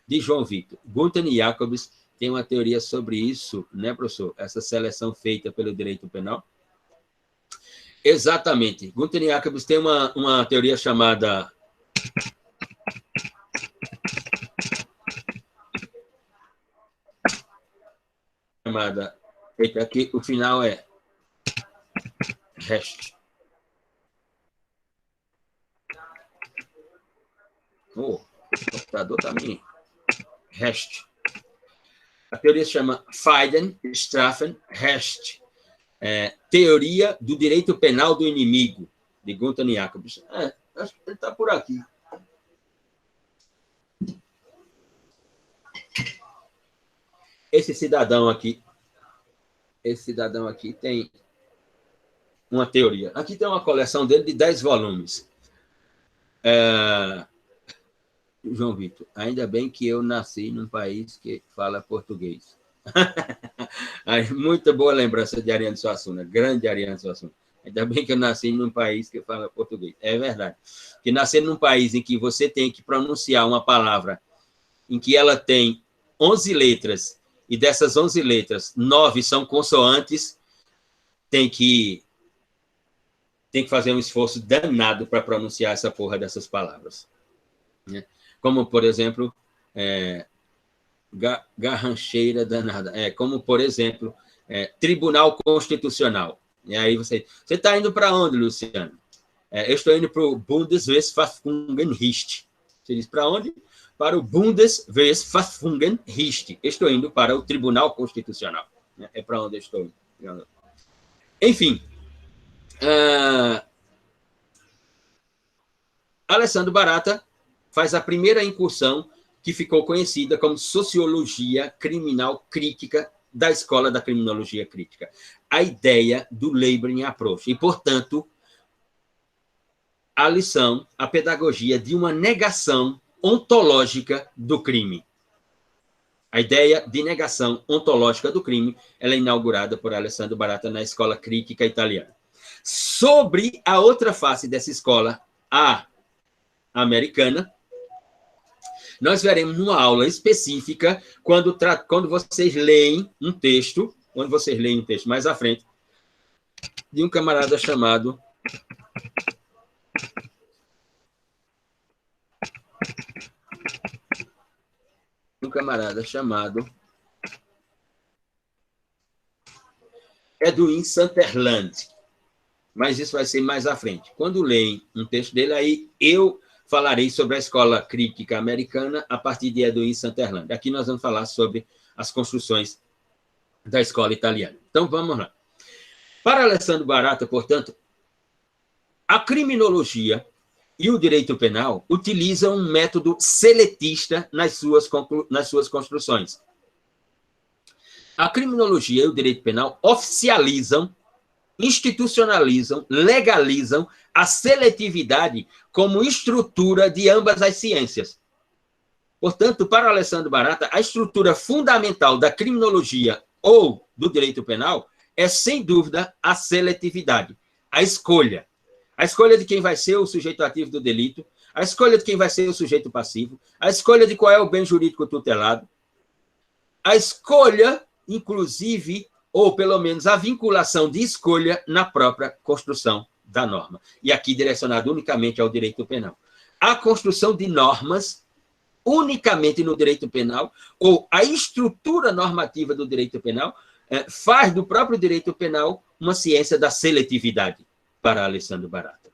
De João Vitor, Gunther e Jacobs tem uma teoria sobre isso, né, professor? Essa seleção feita pelo direito penal? Exatamente. Gunther e Jacobs tem uma teoria chamada... Aqui o final é REST. O computador também. REST. A teoria se chama Feiden, Strafen, REST. Teoria do direito penal do inimigo, de Gunther e Jacobs. Acho que ele está por aqui. Esse cidadão aqui tem uma teoria. Aqui tem uma coleção dele de 10 volumes. João Vitor, ainda bem que eu nasci num país que fala português. Muito boa lembrança de Ariano Suassuna, grande Ariano Suassuna. Ainda bem que eu nasci num país que fala português. É verdade. Que nascer num país em que você tem que pronunciar uma palavra em que ela tem 11 letras, e dessas 11 letras, 9 são consoantes, tem que fazer um esforço danado para pronunciar essa porra dessas palavras. Né? Como, por exemplo, garrancheira danada. Como, por exemplo, Tribunal Constitucional. E aí você está indo para onde, Luciano? Eu estou indo para o Bundesverfassungsgericht. Você diz para onde? Para o Bundesverfassungsgericht. Estou indo para o Tribunal Constitucional. É para onde eu estou indo. Enfim, Alessandro Barata faz a primeira incursão que ficou conhecida como Sociologia Criminal Crítica, da Escola da Criminologia Crítica. A ideia do Labeling Approach. E, portanto, a lição, a pedagogia de uma negação ontológica do crime. A ideia de negação ontológica do crime, ela é inaugurada por Alessandro Barata na Escola Crítica Italiana. Sobre a outra face dessa escola, a americana, nós veremos numa aula específica, quando vocês leem um texto, mais à frente, de um camarada chamado Edwin Sutherland. Mas isso vai ser mais à frente. Quando leem um texto dele, aí eu falarei sobre a escola crítica americana a partir de Edwin Sutherland. Aqui nós vamos falar sobre as construções da escola italiana. Então, vamos lá. Para Alessandro Barata, portanto, a criminologia e o direito penal utilizam um método seletista nas suas construções. A criminologia e o direito penal oficializam, institucionalizam, legalizam a seletividade como estrutura de ambas as ciências. Portanto, para Alessandro Barata, a estrutura fundamental da criminologia ou do direito penal é, sem dúvida, a seletividade, a escolha. A escolha de quem vai ser o sujeito ativo do delito, a escolha de quem vai ser o sujeito passivo, a escolha de qual é o bem jurídico tutelado, a escolha, inclusive, ou pelo menos a vinculação de escolha na própria construção da norma. E aqui direcionado unicamente ao direito penal. A construção de normas unicamente no direito penal, ou a estrutura normativa do direito penal, faz do próprio direito penal uma ciência da seletividade, para Alessandro Barata.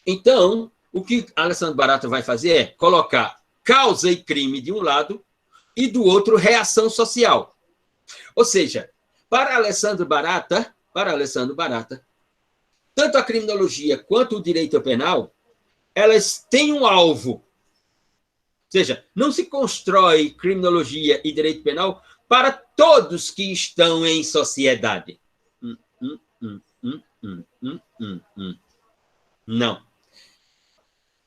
Então, o que Alessandro Barata vai fazer é colocar causa e crime de um lado e do outro reação social. Ou seja, para Alessandro Barata, tanto a criminologia quanto o direito penal, elas têm um alvo. Ou seja, não se constrói criminologia e direito penal para todos que estão em sociedade. Não.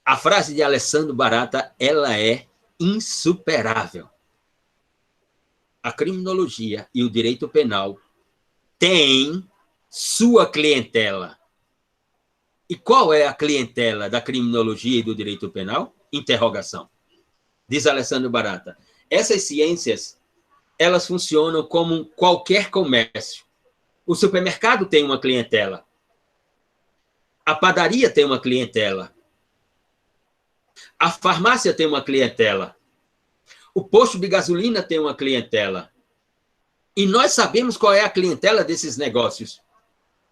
A frase de Alessandro Barata, ela é insuperável. A criminologia e o direito penal têm sua clientela. E qual é a clientela da criminologia e do direito penal? Interrogação. Diz Alessandro Barata. Essas ciências, elas funcionam como qualquer comércio. O supermercado tem uma clientela. A padaria tem uma clientela. A farmácia tem uma clientela. O posto de gasolina tem uma clientela. E nós sabemos qual é a clientela desses negócios.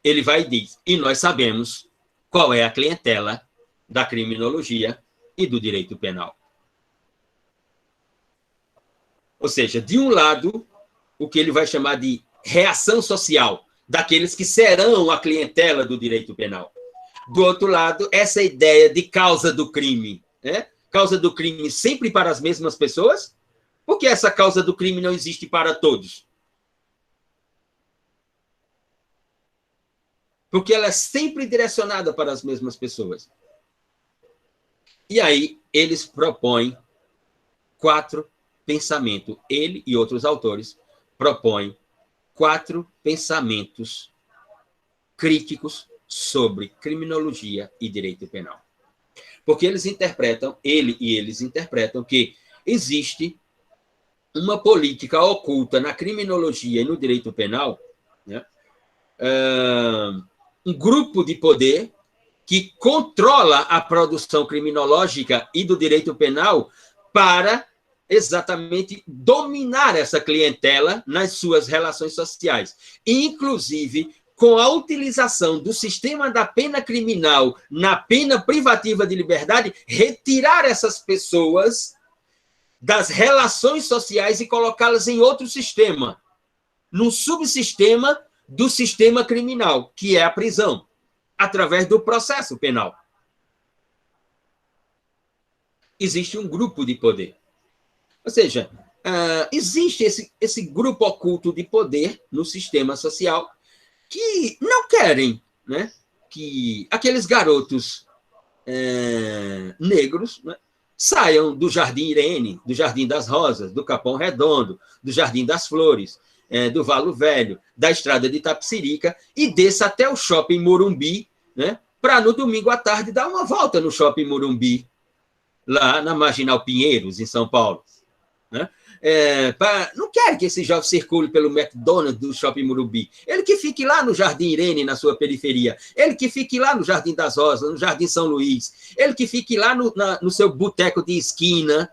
Ele vai e diz, e nós sabemos qual é a clientela da criminologia e do direito penal. Ou seja, de um lado, o que ele vai chamar de reação social, daqueles que serão a clientela do direito penal. Do outro lado, essa ideia de causa do crime. Né? Causa do crime sempre para as mesmas pessoas? Por que essa causa do crime não existe para todos? Porque ela é sempre direcionada para as mesmas pessoas. E aí, eles propõem 4 pensamentos. Ele e outros autores propõem 4 pensamentos críticos sobre criminologia e direito penal. Porque eles interpretam que existe uma política oculta na criminologia e no direito penal, né? Um grupo de poder que controla a produção criminológica e do direito penal para exatamente dominar essa clientela nas suas relações sociais, inclusive com a utilização do sistema da pena criminal na pena privativa de liberdade, retirar essas pessoas das relações sociais e colocá-las em outro sistema, num subsistema do sistema criminal, que é a prisão, através do processo penal. existe um grupo de poder. Ou seja, existe esse grupo oculto de poder no sistema social que não querem, né, que aqueles garotos negros, né, saiam do Jardim Irene, do Jardim das Rosas, do Capão Redondo, do Jardim das Flores, do Valo Velho, da Estrada de Itapecerica e desça até o Shopping Morumbi, né, para no domingo à tarde dar uma volta no Shopping Morumbi, lá na Marginal Pinheiros, em São Paulo. Né? Não quer que esse jovem circule pelo McDonald's do Shopping Morumbi. Ele que fique lá no Jardim Irene, na sua periferia. Ele que fique lá no Jardim das Rosas, no Jardim São Luís. Ele que fique lá no seu boteco de esquina,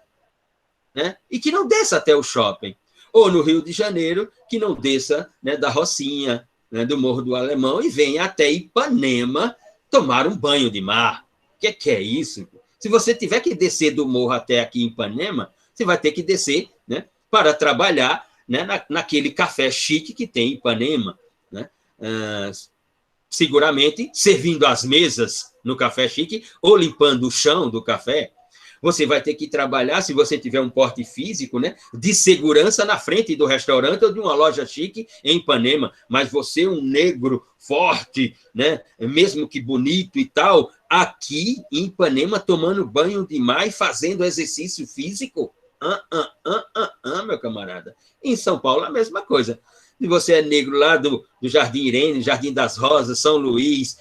né? E que não desça até o shopping. Ou no Rio de Janeiro, que não desça, né, da Rocinha, né, do Morro do Alemão, e venha até Ipanema tomar um banho de mar. O que é isso? Se você tiver que descer do morro até aqui em Ipanema, você vai ter que descer, né, para trabalhar, né, naquele café chique que tem em Ipanema, né? Seguramente servindo as mesas no café chique ou limpando o chão do café. Você vai ter que trabalhar, se você tiver um porte físico, né, de segurança na frente do restaurante ou de uma loja chique em Ipanema. Mas você, um negro forte, né, mesmo que bonito e tal, aqui em Ipanema, tomando banho de mar e fazendo exercício físico? Meu camarada. Em São Paulo, a mesma coisa. Se você é negro lá do Jardim Irene, Jardim das Rosas, São Luís,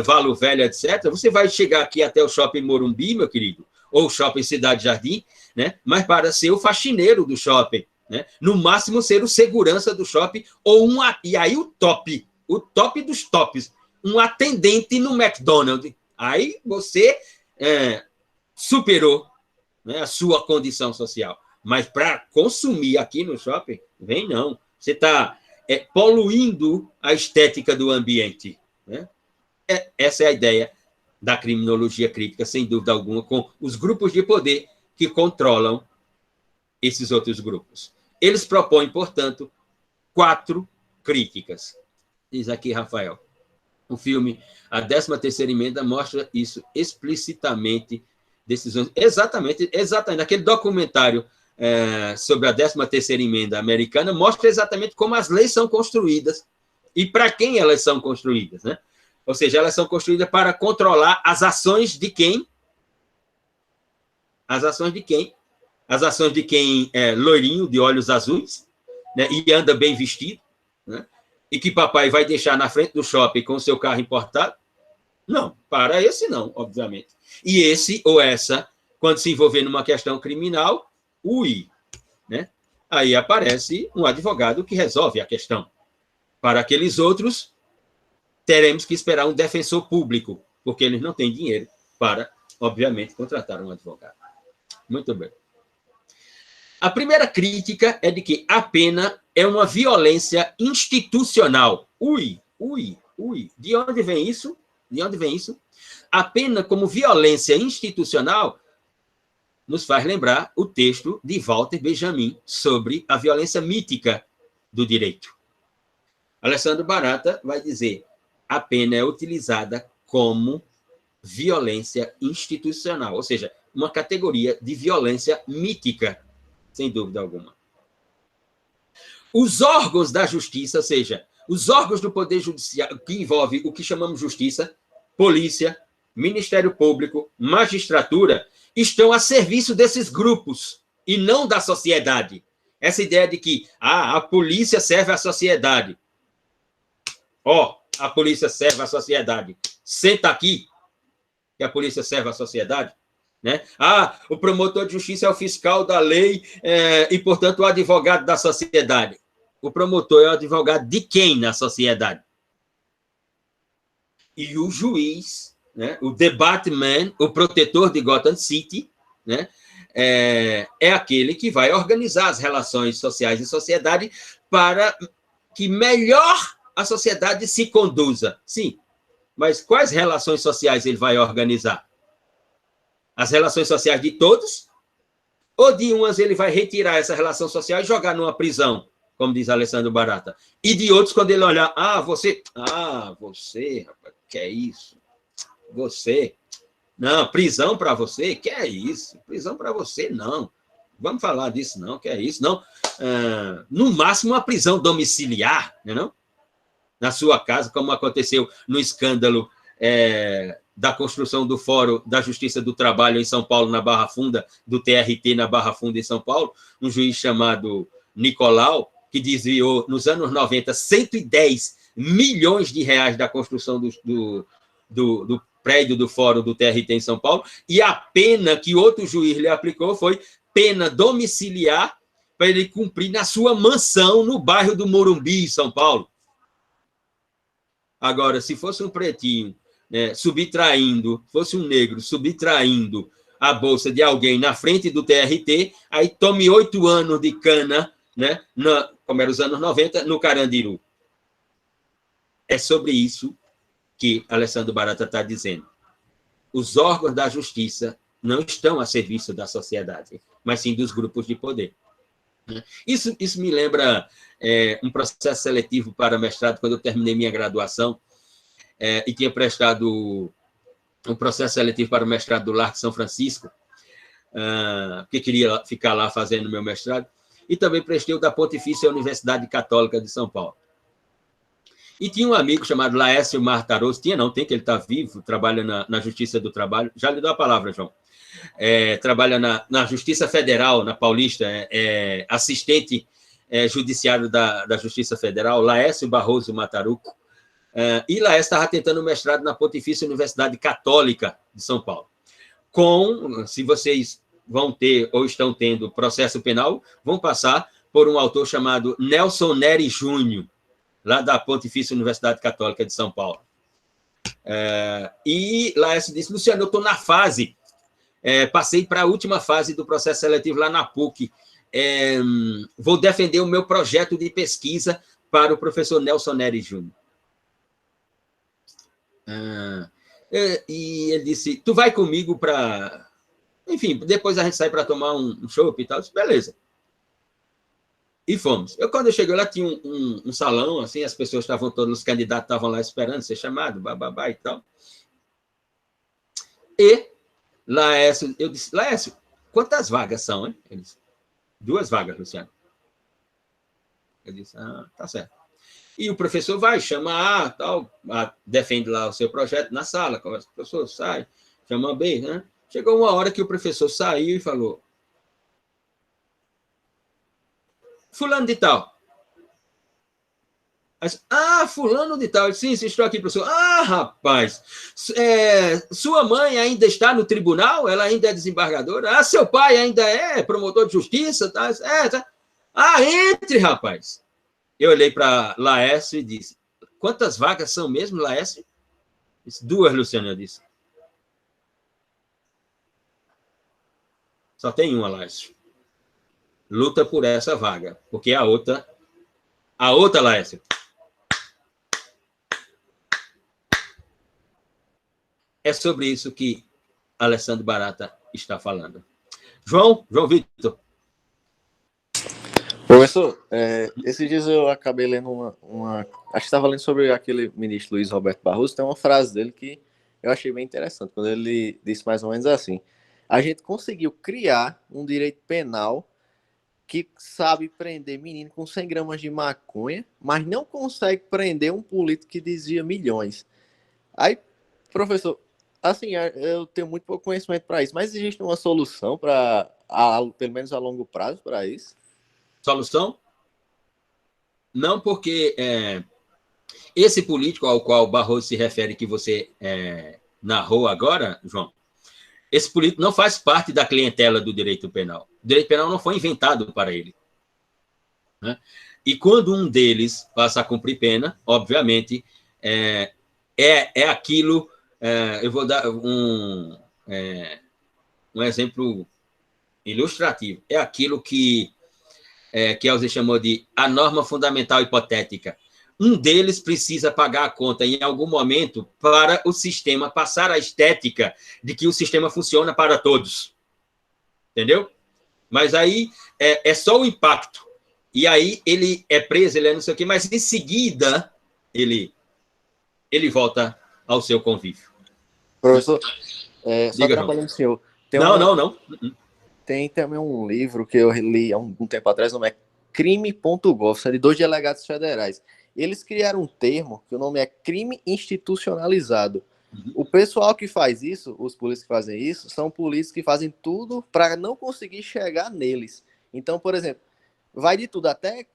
Valo Velho, etc., você vai chegar aqui até o Shopping Morumbi, meu querido, ou Shopping Cidade Jardim, né? Mas para ser o faxineiro do shopping, né? No máximo ser o segurança do shopping, ou e aí o top dos tops, um atendente no McDonald's. Aí você superou, né, a sua condição social. Mas para consumir aqui no shopping, vem não. Você está poluindo a estética do ambiente. Né? Essa é a ideia da criminologia crítica, sem dúvida alguma, com os grupos de poder que controlam esses outros grupos. Eles propõem, portanto, 4 críticas. Diz aqui, Rafael. O filme A 13ª Emenda mostra isso explicitamente, decisões, exatamente, aquele documentário sobre a 13ª Emenda americana mostra exatamente como as leis são construídas e para quem elas são construídas, né? Ou seja, elas são construídas para controlar as ações de quem? As ações de quem? As ações de quem é loirinho, de olhos azuis, né, e anda bem vestido, né, e que papai vai deixar na frente do shopping com o seu carro importado? Não, para esse não, obviamente. E esse ou essa, quando se envolver numa questão criminal, né? Aí aparece um advogado que resolve a questão. Para aqueles outros, teremos que esperar um defensor público, porque eles não têm dinheiro para, obviamente, contratar um advogado. Muito bem. A primeira crítica é de que a pena é uma violência institucional. De onde vem isso? De onde vem isso? A pena como violência institucional nos faz lembrar o texto de Walter Benjamin sobre a violência mítica do direito. Alessandro Barata vai dizer: a pena é utilizada como violência institucional, ou seja, uma categoria de violência mítica, sem dúvida alguma. Os órgãos da justiça, ou seja, os órgãos do Poder Judiciário, que envolve o que chamamos justiça, polícia, Ministério Público, magistratura, estão a serviço desses grupos e não da sociedade. Essa ideia de que a polícia serve à sociedade. A polícia serve à sociedade. Senta aqui que a polícia serve à sociedade. Né? O promotor de justiça é o fiscal da lei e, portanto, o advogado da sociedade. O promotor é o advogado de quem na sociedade? E o juiz, né, o debateman, o protetor de Gotham City, né, é aquele que vai organizar as relações sociais e sociedade para que melhor a sociedade se conduza. Sim, mas quais relações sociais ele vai organizar? As relações sociais de todos? Ou de umas ele vai retirar essa relação social e jogar numa prisão, como diz Alessandro Barata? E de outros, quando ele olhar, você, rapaz, que é isso? Você Não, prisão para você? Que é isso? Prisão para você, não. Vamos falar disso, não, que é isso, não. No máximo, uma prisão domiciliar, né, não? Na sua casa, como aconteceu no escândalo da construção do Fórum da Justiça do Trabalho em São Paulo, na Barra Funda, do TRT na Barra Funda, em São Paulo, um juiz chamado Nicolau, que desviou, nos anos 90, 110 milhões de reais da construção do prédio do Fórum do TRT em São Paulo, e a pena que outro juiz lhe aplicou foi pena domiciliar para ele cumprir na sua mansão no bairro do Morumbi, em São Paulo. Agora, se fosse um pretinho, né, fosse um negro subtraindo a bolsa de alguém na frente do TRT, aí tome 8 anos de cana, né, como era os anos 90, no Carandiru. É sobre isso que Alessandro Barata está dizendo. Os órgãos da justiça não estão a serviço da sociedade, mas sim dos grupos de poder. Isso me lembra um processo seletivo para mestrado, quando eu terminei minha graduação, e tinha prestado um processo seletivo para o mestrado do Largo de São Francisco, porque queria ficar lá fazendo meu mestrado, e também prestei o da Pontifícia Universidade Católica de São Paulo. E tinha um amigo chamado Laércio Martaroso, tem, que ele está vivo, trabalha na Justiça do Trabalho, já lhe dou a palavra, João, trabalha na Justiça Federal, na Paulista, assistente judiciário da Justiça Federal, Laércio Barroso Mataruco, e Laércio estava tentando mestrado na Pontifícia Universidade Católica de São Paulo. Se vocês vão ter ou estão tendo processo penal, vão passar por um autor chamado Nelson Neri Júnior, lá da Pontifícia Universidade Católica de São Paulo. E Laércio disse, Luciano, eu estou na fase, passei para a última fase do processo seletivo lá na PUC, vou defender o meu projeto de pesquisa para o professor Nelson Neri Júnior. E ele disse, tu vai comigo para... Enfim, depois a gente sai para tomar um chopp e tal. Eu disse, beleza. E fomos. Quando eu cheguei lá, tinha um salão, assim, as pessoas estavam, todos os candidatos estavam lá esperando ser chamado, bababá e tal. E Laércio, eu disse, Laércio, quantas vagas são, hein? Ele disse, 2 vagas, Luciano. Eu disse, tá certo. E o professor vai, chama A, tal, defende lá o seu projeto na sala, conversa com o professor, sai, chama B, né? Chegou uma hora que o professor saiu e falou, fulano de tal. Fulano de tal. Sim, estou aqui, professor. Rapaz, sua mãe ainda está no tribunal? Ela ainda é desembargadora? Seu pai ainda é promotor de justiça? Tá? Entre, rapaz. Eu olhei para Laércio e disse, quantas vagas são mesmo, Laércio? Disse, 2, Luciano, eu disse. Só tem uma, Laércio. Luta por essa vaga, porque a outra, Laércio, é sobre isso que Alessandro Barata está falando. João Vitor. Professor, esses dias eu acabei lendo acho que estava lendo sobre aquele ministro Luiz Roberto Barroso, tem uma frase dele que eu achei bem interessante, quando ele disse mais ou menos assim, a gente conseguiu criar um direito penal que sabe prender menino com 100 gramas de maconha, mas não consegue prender um político que desvia milhões. Aí, professor, assim, eu tenho muito pouco conhecimento para isso, mas existe uma solução para, pelo menos a longo prazo, para isso? Solução? Não, porque esse político ao qual Barroso se refere, que você narrou agora, João, esse político não faz parte da clientela do direito penal. O direito penal não foi inventado para ele. Né? E quando um deles passa a cumprir pena, obviamente, é aquilo... eu vou dar um exemplo ilustrativo. É aquilo que Elze chamou de a norma fundamental hipotética. Um deles precisa pagar a conta em algum momento para o sistema passar a estética de que o sistema funciona para todos. Entendeu? Mas aí é só o impacto. E aí ele é preso, ele é não sei o quê, mas em seguida ele volta ao seu convívio. Professor, Só Diga, atrapalhando o senhor. Não. Tem também um livro que eu li há um tempo atrás, o nome é crime.gov, são de 2 delegados federais. Eles criaram um termo que o nome é crime institucionalizado. O pessoal que faz isso, os polícias que fazem isso, são polícias que fazem tudo para não conseguir chegar neles. Então, por exemplo, vai de tudo, até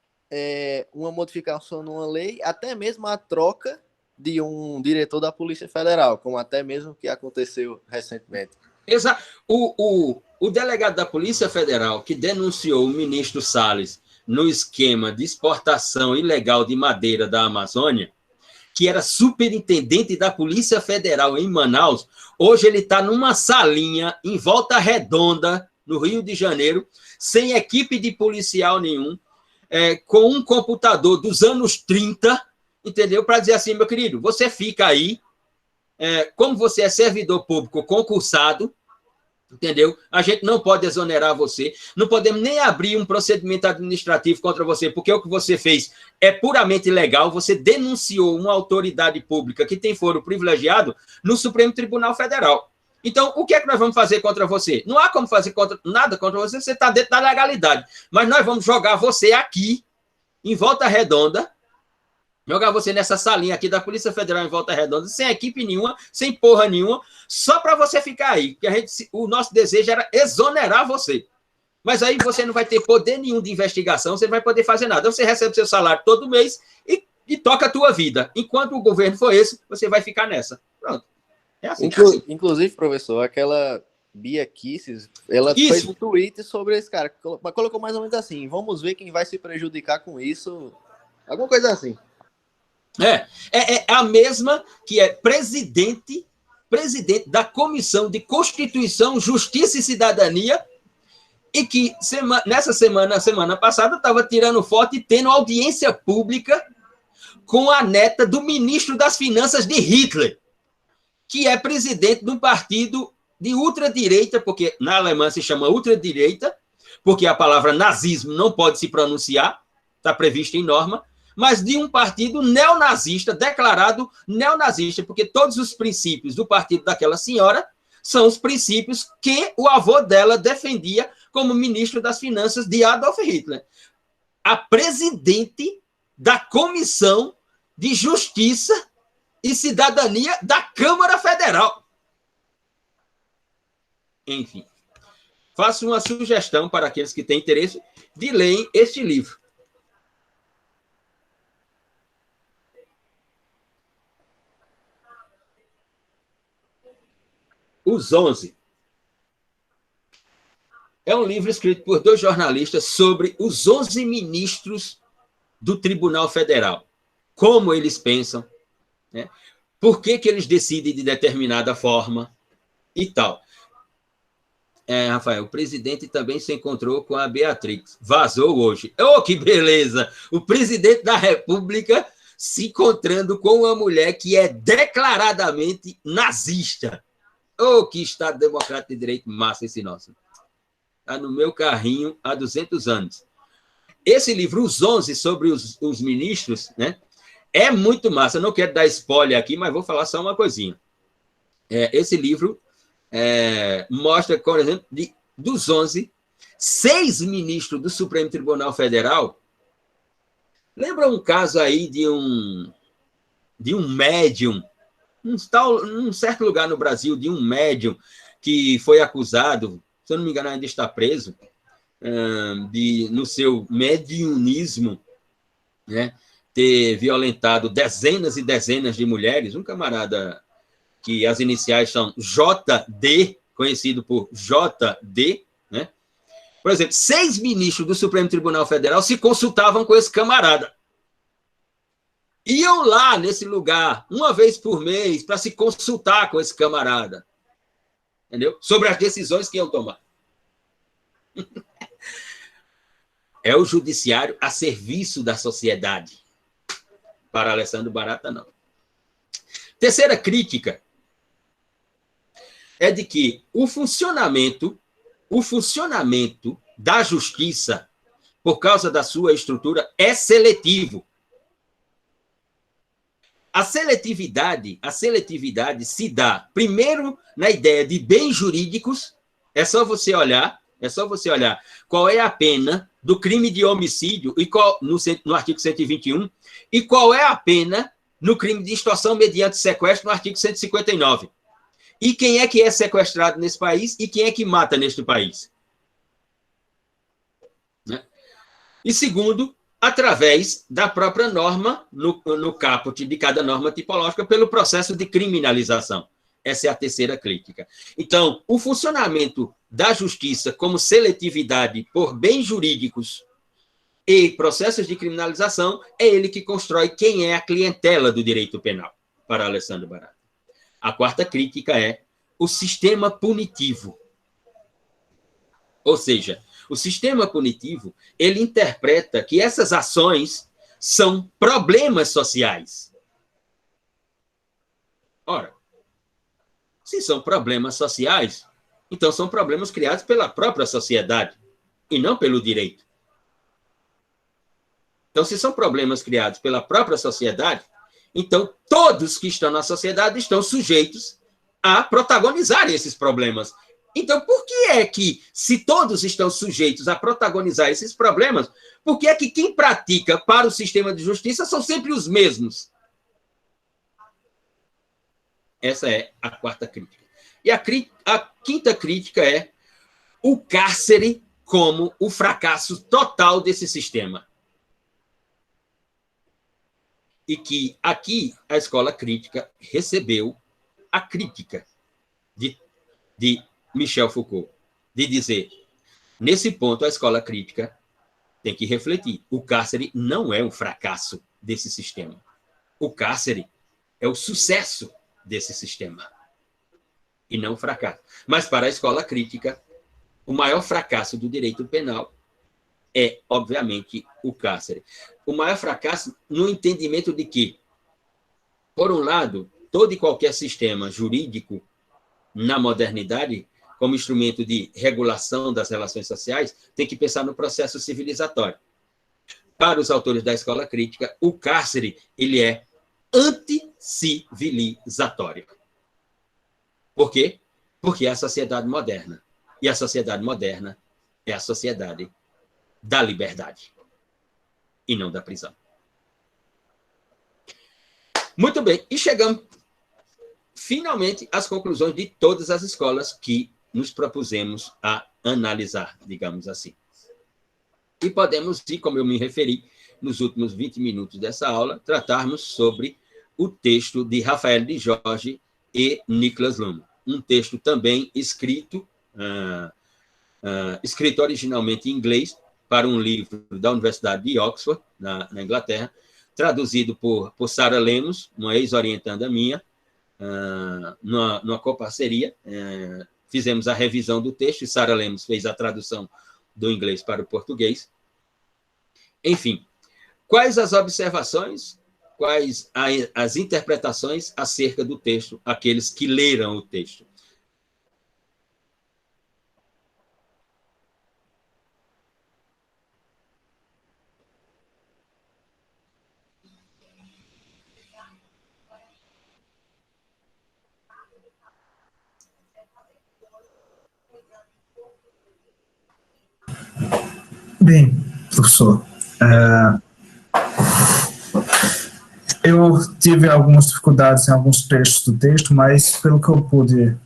uma modificação numa lei, até mesmo a troca de um diretor da Polícia Federal, como até mesmo que aconteceu recentemente. Exato. O delegado da Polícia Federal que denunciou o ministro Salles no esquema de exportação ilegal de madeira da Amazônia, que era superintendente da Polícia Federal em Manaus, hoje ele está numa salinha em Volta Redonda, no Rio de Janeiro, sem equipe de policial nenhum, com um computador dos anos 30, entendeu? Para dizer assim, meu querido, você fica aí, como você é servidor público concursado, entendeu? A gente não pode exonerar você, não podemos nem abrir um procedimento administrativo contra você, porque o que você fez é puramente ilegal, você denunciou uma autoridade pública que tem foro privilegiado no Supremo Tribunal Federal. Então, o que é que nós vamos fazer contra você? Não há como fazer nada contra você, você está dentro da legalidade, mas nós vamos jogar você aqui, em Volta Redonda, jogar você nessa salinha aqui da Polícia Federal em Volta Redonda, sem equipe nenhuma, sem porra nenhuma, só para você ficar aí. Porque o nosso desejo era exonerar você. Mas aí você não vai ter poder nenhum de investigação, você não vai poder fazer nada. Você recebe seu salário todo mês e toca a tua vida. Enquanto o governo for esse, você vai ficar nessa. Pronto. É assim. Inclusive, professor, aquela Bia Kisses, ela fez um tweet sobre esse cara. Colocou mais ou menos assim, vamos ver quem vai se prejudicar com isso. Alguma coisa assim. É a mesma que é presidente da Comissão de Constituição, Justiça e Cidadania, e que semana passada, estava tirando foto e tendo audiência pública com a neta do ministro das Finanças de Hitler, que é presidente de um partido de ultradireita, porque na Alemanha se chama ultradireita, porque a palavra nazismo não pode se pronunciar, está previsto em norma, mas de um partido neonazista, declarado neonazista, porque todos os princípios do partido daquela senhora são os princípios que o avô dela defendia como ministro das Finanças de Adolf Hitler. A presidente da Comissão de Justiça e Cidadania da Câmara Federal. Enfim, faço uma sugestão para aqueles que têm interesse de lerem este livro. Os 11. É um livro escrito por 2 jornalistas sobre os 11 ministros do Tribunal Federal. Como eles pensam, né? Por que eles decidem de determinada forma e tal. Rafael, o presidente também se encontrou com a Beatrix. Vazou hoje. Oh, que beleza! O presidente da República se encontrando com uma mulher que é declaradamente nazista. Oh, que Estado Democrático de Direito massa esse nosso. Está no meu carrinho há 200 anos. Esse livro, Os 11, sobre os ministros, né, é muito massa. Eu não quero dar spoiler aqui, mas vou falar só uma coisinha. Esse livro mostra, por exemplo, dos 11, 6 ministros do Supremo Tribunal Federal. Lembra um caso aí de um médium, num certo lugar no Brasil, de um médium que foi acusado, se eu não me engano, ainda está preso, no seu mediunismo, né, ter violentado dezenas e dezenas de mulheres, um camarada que as iniciais são JD, conhecido por JD, né? Por exemplo, 6 ministros do Supremo Tribunal Federal se consultavam com esse camarada. Iam lá nesse lugar, uma vez por mês, para se consultar com esse camarada. Entendeu? Sobre as decisões que iam tomar. É o judiciário a serviço da sociedade. Para Alessandro Barata, não. Terceira crítica é de que o funcionamento da justiça, por causa da sua estrutura, é seletivo. A seletividade se dá, primeiro, na ideia de bens jurídicos. É só você olhar qual é a pena do crime de homicídio e no artigo 121 e qual é a pena no crime de extorsão mediante sequestro no artigo 159. E quem é que é sequestrado nesse país e quem é que mata neste país. Né? E segundo, através da própria norma, no caput de cada norma tipológica, pelo processo de criminalização. Essa é a terceira crítica. Então, o funcionamento da justiça como seletividade por bens jurídicos e processos de criminalização é ele que constrói quem é a clientela do direito penal, para Alessandro Barata. A quarta crítica é o sistema punitivo. Ou seja, o sistema punitivo, ele interpreta que essas ações são problemas sociais. Ora, se são problemas sociais, então são problemas criados pela própria sociedade e não pelo direito. Então, se são problemas criados pela própria sociedade, então todos que estão na sociedade estão sujeitos a protagonizar esses problemas. Então, por que é que, se todos estão sujeitos a protagonizar esses problemas, por que é que quem pratica para o sistema de justiça são sempre os mesmos? Essa é a quarta crítica. E a quinta crítica é o cárcere como o fracasso total desse sistema. E que aqui a escola crítica recebeu a crítica de Michel Foucault, de dizer, nesse ponto a escola crítica tem que refletir. O cárcere não é um fracasso desse sistema. O cárcere é o sucesso desse sistema. E não o fracasso. Mas para a escola crítica, o maior fracasso do direito penal é, obviamente, o cárcere. O maior fracasso no entendimento de que, por um lado, todo e qualquer sistema jurídico na modernidade, como instrumento de regulação das relações sociais, tem que pensar no processo civilizatório. Para os autores da escola crítica, o cárcere ele é anticivilizatório. Por quê? Porque é a sociedade moderna. E a sociedade moderna é a sociedade da liberdade e não da prisão. Muito bem, e chegamos finalmente às conclusões de todas as escolas que nos propusemos a analisar, digamos assim. E podemos ir, como eu me referi nos últimos 20 minutos dessa aula, tratarmos sobre o texto de Rafael de Jorge e Niklas Luhmann. Um texto também escrito originalmente em inglês, para um livro da Universidade de Oxford, na Inglaterra, traduzido por Sarah Lemos, uma ex-orientanda minha, numa coparceria. Fizemos a revisão do texto e Sarah Lemos fez a tradução do inglês para o português. Enfim, quais as observações, quais as interpretações acerca do texto, aqueles que leram o texto? Bem, professor, eu tive algumas dificuldades em alguns trechos do texto, mas pelo que eu pude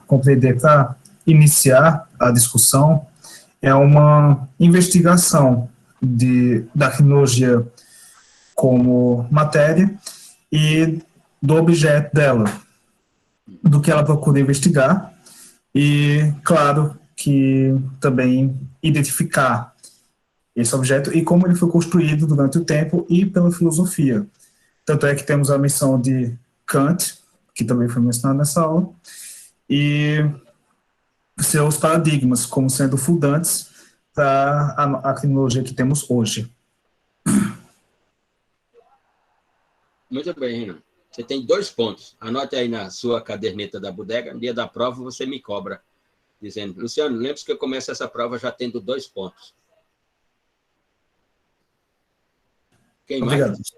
compreender para iniciar a discussão, é uma investigação da criminologia como matéria e do objeto dela, do que ela procura investigar, e, claro, que também identificar esse objeto e como ele foi construído durante o tempo e pela filosofia. Tanto é que temos a menção de Kant, que também foi mencionado nessa aula, e seus paradigmas como sendo fundantes para a criminologia que temos hoje. Muito bem, Renan. Você tem 2 pontos. Anote aí na sua caderneta da bodega. No dia da prova, você me cobra, dizendo, Luciano, lembre-se que eu começo essa prova já tendo 2 pontos. Quem Obrigado. mais?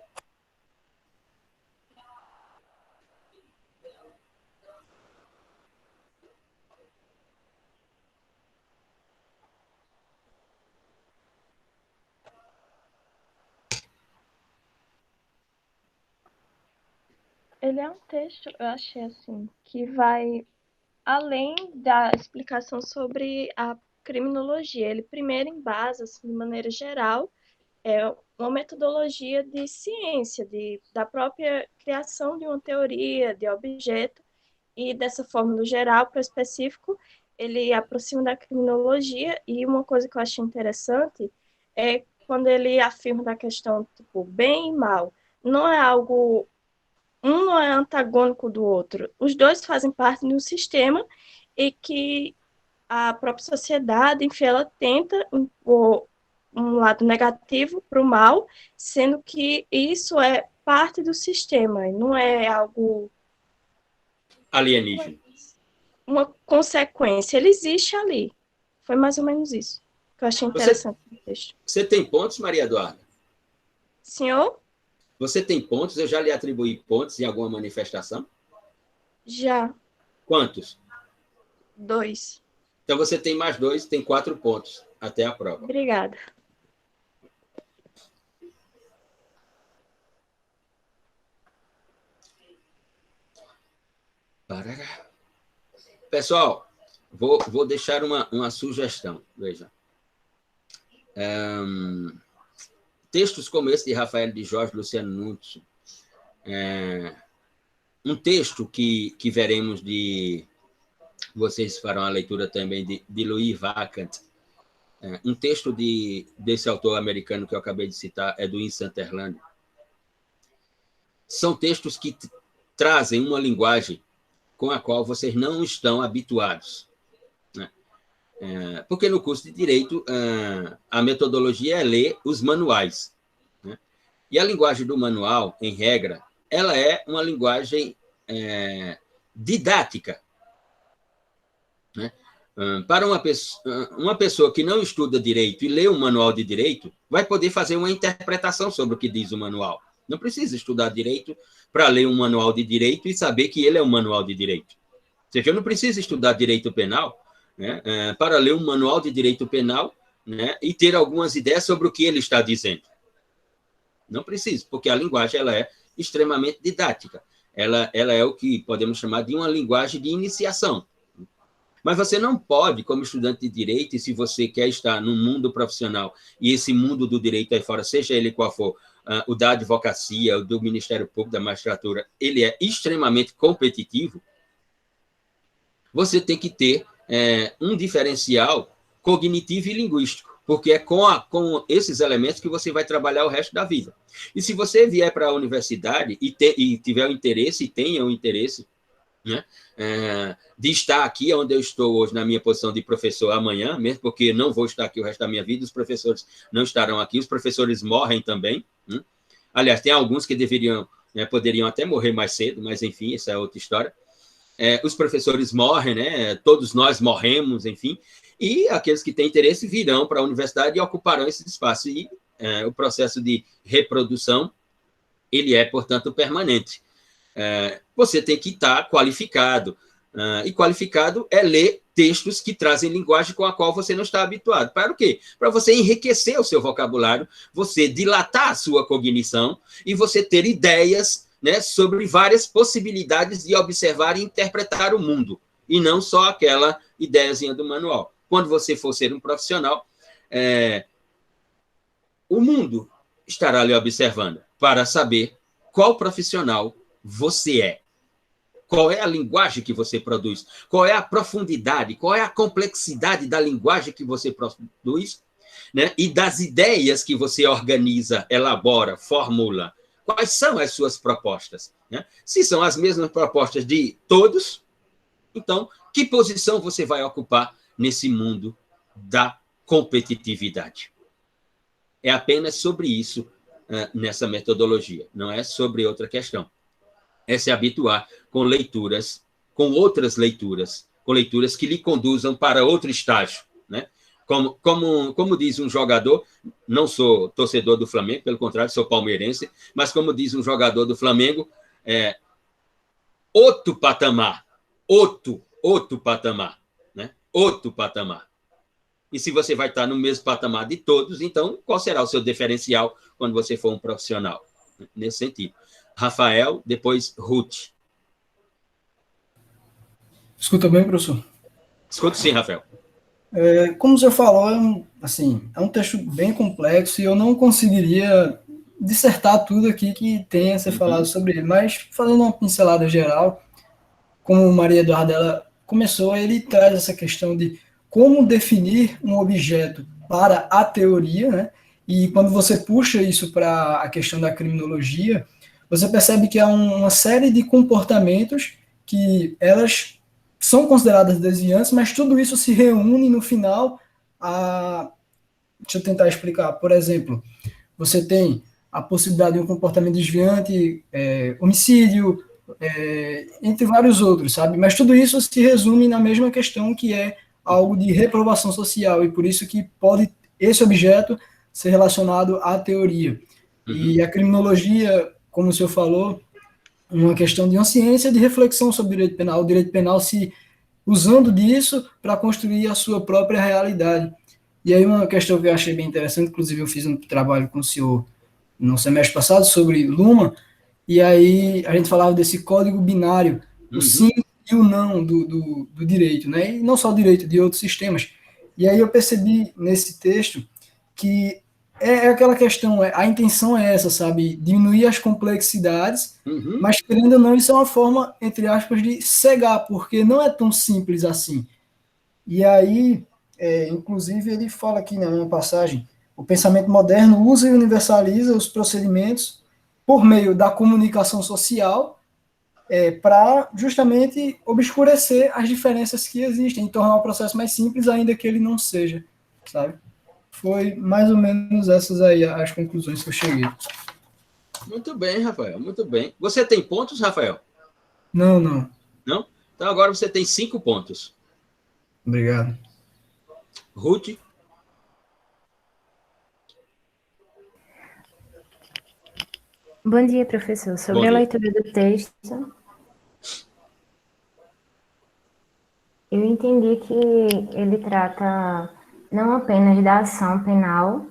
Ele é um texto, eu achei assim, que vai além da explicação sobre a criminologia. Ele primeiro embasa, assim, de maneira geral, uma metodologia de ciência, da própria criação de uma teoria, de objeto, e dessa forma, do geral para o específico, ele aproxima da criminologia, e uma coisa que eu achei interessante é quando ele afirma da questão, tipo, bem e mal. Não é algo, um não é antagônico do outro. Os dois fazem parte de um sistema e que a própria sociedade, enfim, ela tenta impor um lado negativo para o mal, sendo que isso é parte do sistema, e não é algo, Alienígena. uma consequência. Ele existe ali. Foi mais ou menos isso que eu achei interessante no texto. Você tem pontos, Maria Eduarda? Senhor? Você tem pontos? Eu já lhe atribuí pontos em alguma manifestação? Já. Quantos? 2. Então você tem mais 2, tem 4 pontos até a prova. Obrigada. Pessoal, vou deixar uma sugestão. Veja. Textos como esse de Rafael de Jorge, Luciano Nunes, um texto que veremos de... Vocês farão a leitura também de Louis Vacant. Um texto desse autor americano que eu acabei de citar é do Ian Sutherland. São textos que trazem uma linguagem com a qual vocês não estão habituados, né? Porque no curso de Direito, a metodologia é ler os manuais, né? E a linguagem do manual, em regra, ela é uma linguagem didática, né? Para uma pessoa que não estuda direito e lê um manual de direito, vai poder fazer uma interpretação sobre o que diz o manual. Não precisa estudar direito para ler um manual de direito e saber que ele é um manual de direito. Ou seja, eu não preciso estudar direito penal, né, para ler um manual de direito penal, né, e ter algumas ideias sobre o que ele está dizendo. Não preciso, porque a linguagem ela é extremamente didática. Ela é o que podemos chamar de uma linguagem de iniciação. Mas você não pode, como estudante de direito, e se você quer estar no mundo profissional, e esse mundo do direito aí fora, seja ele qual for, o da advocacia, o do Ministério Público, da magistratura, ele é extremamente competitivo, você tem que ter um diferencial cognitivo e linguístico, porque é com esses elementos que você vai trabalhar o resto da vida. E se você vier para a universidade e tiver o interesse, e tenha o interesse, né, de estar aqui onde eu estou hoje, na minha posição de professor amanhã, mesmo porque não vou estar aqui o resto da minha vida, os professores não estarão aqui, os professores morrem também. Aliás, tem alguns que poderiam até morrer mais cedo, mas, enfim, essa é outra história. Os professores morrem, né, todos nós morremos, enfim, e aqueles que têm interesse virão para a universidade e ocuparão esse espaço. E o processo de reprodução, ele é, portanto, permanente. Você tem que estar qualificado. E qualificado é ler textos que trazem linguagem com a qual você não está habituado. Para o quê? Para você enriquecer o seu vocabulário, você dilatar a sua cognição e você ter ideias, né, sobre várias possibilidades de observar e interpretar o mundo, e não só aquela ideiazinha do manual. Quando você for ser um profissional, o mundo estará lhe observando para saber qual profissional você é. Qual é a linguagem que você produz? Qual é a profundidade? Qual é a complexidade da linguagem que você produz, né? E das ideias que você organiza, elabora, formula? Quais são as suas propostas, né? Se são as mesmas propostas de todos, então, que posição você vai ocupar nesse mundo da competitividade? É apenas sobre isso nessa metodologia, não é sobre outra questão. É se habituar com leituras, com outras leituras, com leituras que lhe conduzam para outro estágio, né? Como diz um jogador, não sou torcedor do Flamengo, pelo contrário, sou palmeirense, mas como diz um jogador do Flamengo, outro patamar, outro patamar, né? Outro patamar. E se você vai estar no mesmo patamar de todos, então qual será o seu diferencial quando você for um profissional? Nesse sentido. Rafael, depois Ruth. Escuta bem, professor? Escuta sim, Rafael. Como o senhor falou, é um texto bem complexo e eu não conseguiria dissertar tudo aqui que tem a ser falado sobre ele, mas fazendo uma pincelada geral, como Maria Eduarda ela começou, ele traz essa questão de como definir um objeto para a teoria, né? E quando você puxa isso para a questão da criminologia, você percebe que há uma série de comportamentos que elas são consideradas desviantes, mas tudo isso se reúne no final a... Deixa eu tentar explicar. Por exemplo, você tem a possibilidade de um comportamento desviante, homicídio, entre vários outros, sabe? Mas tudo isso se resume na mesma questão que é algo de reprovação social, e por isso que pode esse objeto ser relacionado à teoria. E a criminologia, como o senhor falou, uma questão de uma ciência de reflexão sobre o direito penal se usando disso para construir a sua própria realidade. E aí uma questão que eu achei bem interessante, inclusive eu fiz um trabalho com o senhor no semestre passado sobre Luhmann, e aí a gente falava desse código binário, o sim e o não do direito, né? E não só o direito, de outros sistemas. E aí eu percebi nesse texto que é aquela questão, a intenção é essa, sabe? Diminuir as complexidades, mas querendo ou não, isso é uma forma, entre aspas, de cegar, porque não é tão simples assim. E aí, inclusive, ele fala aqui, né, numa passagem, o pensamento moderno usa e universaliza os procedimentos por meio da comunicação social para justamente obscurecer as diferenças que existem e tornar o processo mais simples, ainda que ele não seja, sabe? Foi mais ou menos essas aí as conclusões que eu cheguei. Muito bem, Rafael, muito bem. Você tem pontos, Rafael? Não, não. Não? Então agora você tem 5 pontos. Obrigado. Ruth? Bom dia, professor. Sobre a leitura do texto, eu entendi que ele trata não apenas da ação penal,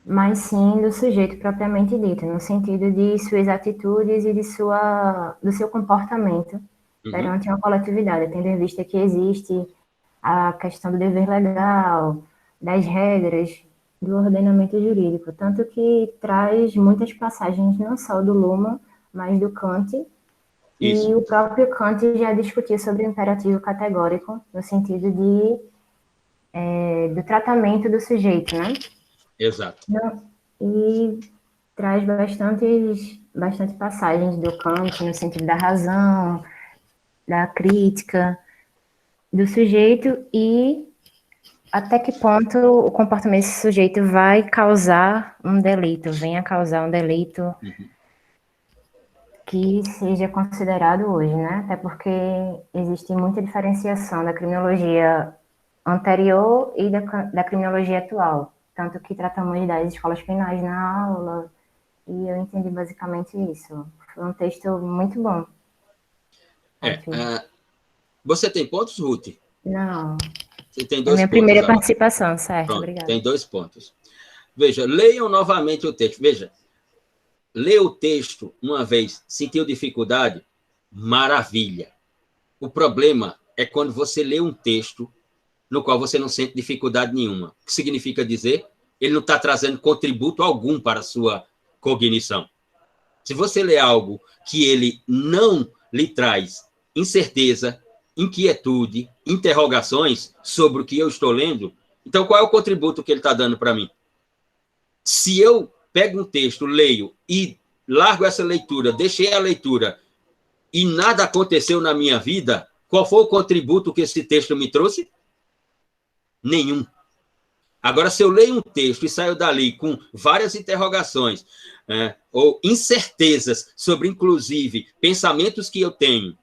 mas sim do sujeito propriamente dito, no sentido de suas atitudes e do seu comportamento perante uma coletividade, tendo em vista que existe a questão do dever legal, das regras, do ordenamento jurídico, tanto que traz muitas passagens não só do Luhmann, mas do Kant, Isso. E o próprio Kant já discutiu sobre o imperativo categórico, no sentido do tratamento do sujeito, né? Exato. E traz bastante passagens do Kant no sentido da razão, da crítica do sujeito e até que ponto o comportamento desse sujeito vai causar um delito, venha causar um delito que seja considerado hoje, né? Até porque existe muita diferenciação da criminologia anterior e da criminologia atual, tanto que tratamos das escolas penais na aula, e eu entendi basicamente isso. Foi um texto muito bom. Você tem pontos, Ruth? Não. Você tem 2 pontos. Minha primeira agora. participação, certo? Pronto, obrigada. Tem 2 pontos. Veja, leiam novamente o texto. Veja, lê o texto uma vez, sentiu dificuldade? Maravilha. O problema é quando você lê um texto no qual você não sente dificuldade nenhuma. O que significa dizer? Ele não está trazendo contributo algum para a sua cognição. Se você lê algo que ele não lhe traz incerteza, inquietude, interrogações sobre o que eu estou lendo, então qual é o contributo que ele está dando para mim? Se eu pego um texto, leio e largo essa leitura, deixei a leitura e nada aconteceu na minha vida, qual foi o contributo que esse texto me trouxe? Nenhum. Agora, se eu leio um texto e saio dali com várias interrogações, ou incertezas sobre, inclusive, pensamentos que eu tenho,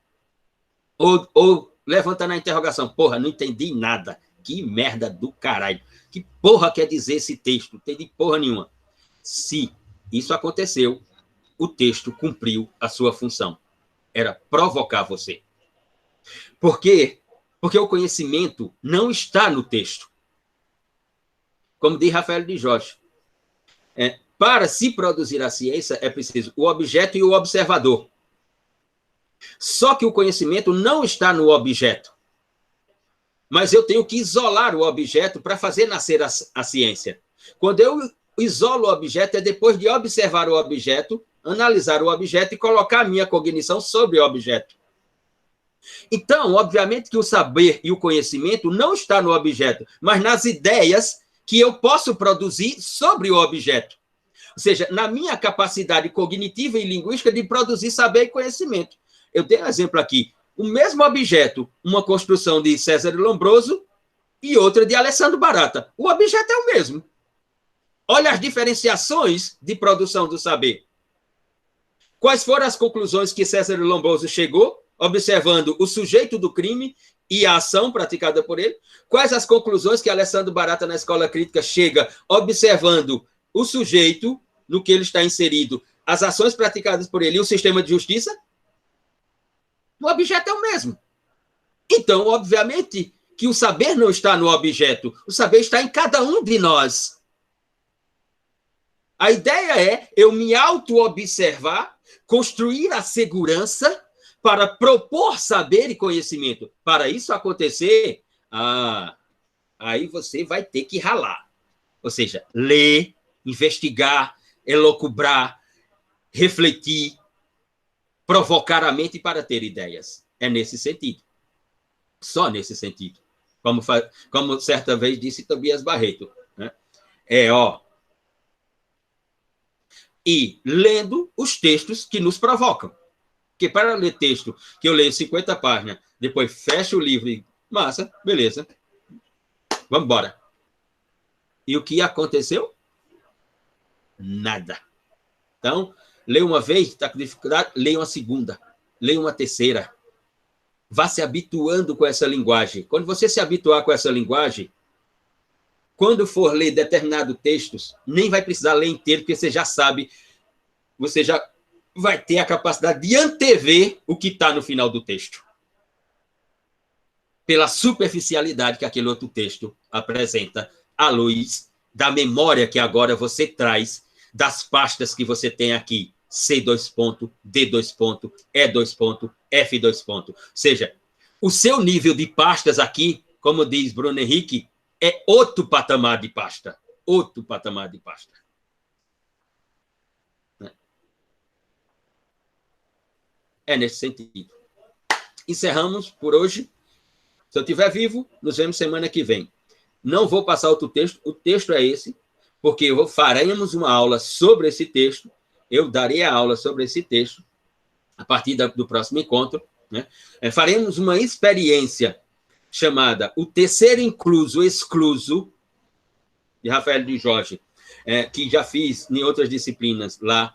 ou levantando a interrogação, porra, não entendi nada, que merda do caralho, que porra quer dizer esse texto? Não entendi porra nenhuma. Se isso aconteceu, o texto cumpriu a sua função. Era provocar você. Por quê? Porque o conhecimento não está no texto. Como diz Rafael de Jorge, Para se produzir a ciência, é preciso o objeto e o observador. Só que o conhecimento não está no objeto. Mas eu tenho que isolar o objeto para fazer nascer a ciência. Quando eu isolo o objeto, é depois de observar o objeto, analisar o objeto e colocar a minha cognição sobre o objeto. Então, obviamente que o saber e o conhecimento não está no objeto, mas nas ideias que eu posso produzir sobre o objeto. Ou seja, na minha capacidade cognitiva e linguística de produzir saber e conhecimento. Eu tenho um exemplo aqui. O mesmo objeto, uma construção de César Lombroso e outra de Alessandro Barata. O objeto é o mesmo. Olha as diferenciações de produção do saber. Quais foram as conclusões que César Lombroso chegou, observando o sujeito do crime e a ação praticada por ele? Quais as conclusões que Alessandro Barata, na escola crítica, chega, observando o sujeito, no que ele está inserido, as ações praticadas por ele e o sistema de justiça? O objeto é o mesmo. Então, obviamente, que o saber não está no objeto, o saber está em cada um de nós. A ideia é eu me auto-observar, construir a segurança para propor saber e conhecimento. Para isso acontecer, aí você vai ter que ralar. Ou seja, ler, investigar, elocubrar, refletir, provocar a mente para ter ideias. É nesse sentido. Só nesse sentido. Como certa vez disse Tobias Barreto. Né? E lendo os textos que nos provocam. Porque para ler texto, que eu leio 50 páginas, depois fecho o livro e... Massa, beleza. Vamos embora. E o que aconteceu? Nada. Então, leia uma vez, está com dificuldade, leia uma segunda, leia uma terceira. Vá se habituando com essa linguagem. Quando você se habituar com essa linguagem, quando for ler determinados textos, nem vai precisar ler inteiro, porque você já sabe, você já vai ter a capacidade de antever o que está no final do texto. Pela superficialidade que aquele outro texto apresenta, à luz da memória que agora você traz, das pastas que você tem aqui, C2 ponto, D2 ponto, E2 ponto, F2 ponto. Ou seja, o seu nível de pastas aqui, como diz Bruno Henrique, é outro patamar de pasta. Outro patamar de pasta. É nesse sentido. Encerramos por hoje. Se eu estiver vivo, nos vemos semana que vem. Não vou passar outro texto. O texto é esse, porque faremos uma aula sobre esse texto. Eu darei a aula sobre esse texto a partir do próximo encontro. Né? Faremos uma experiência chamada O Terceiro Incluso Excluso, de Rafael de Jorge, que já fiz em outras disciplinas lá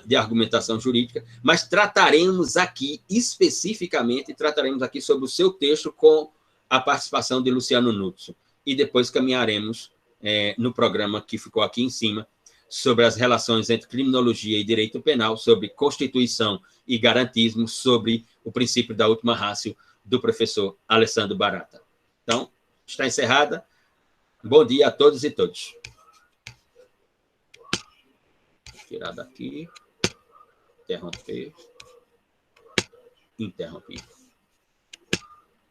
de argumentação jurídica, mas trataremos aqui especificamente, trataremos aqui sobre o seu texto com a participação de Luciano Nuzzo. E depois caminharemos no programa que ficou aqui em cima, sobre as relações entre criminologia e direito penal, sobre Constituição e garantismo, sobre o princípio da última ratio do professor Alessandro Barata. Então, está encerrada. Bom dia a todos e todas. Vou tirar daqui. Interromper. Interromper.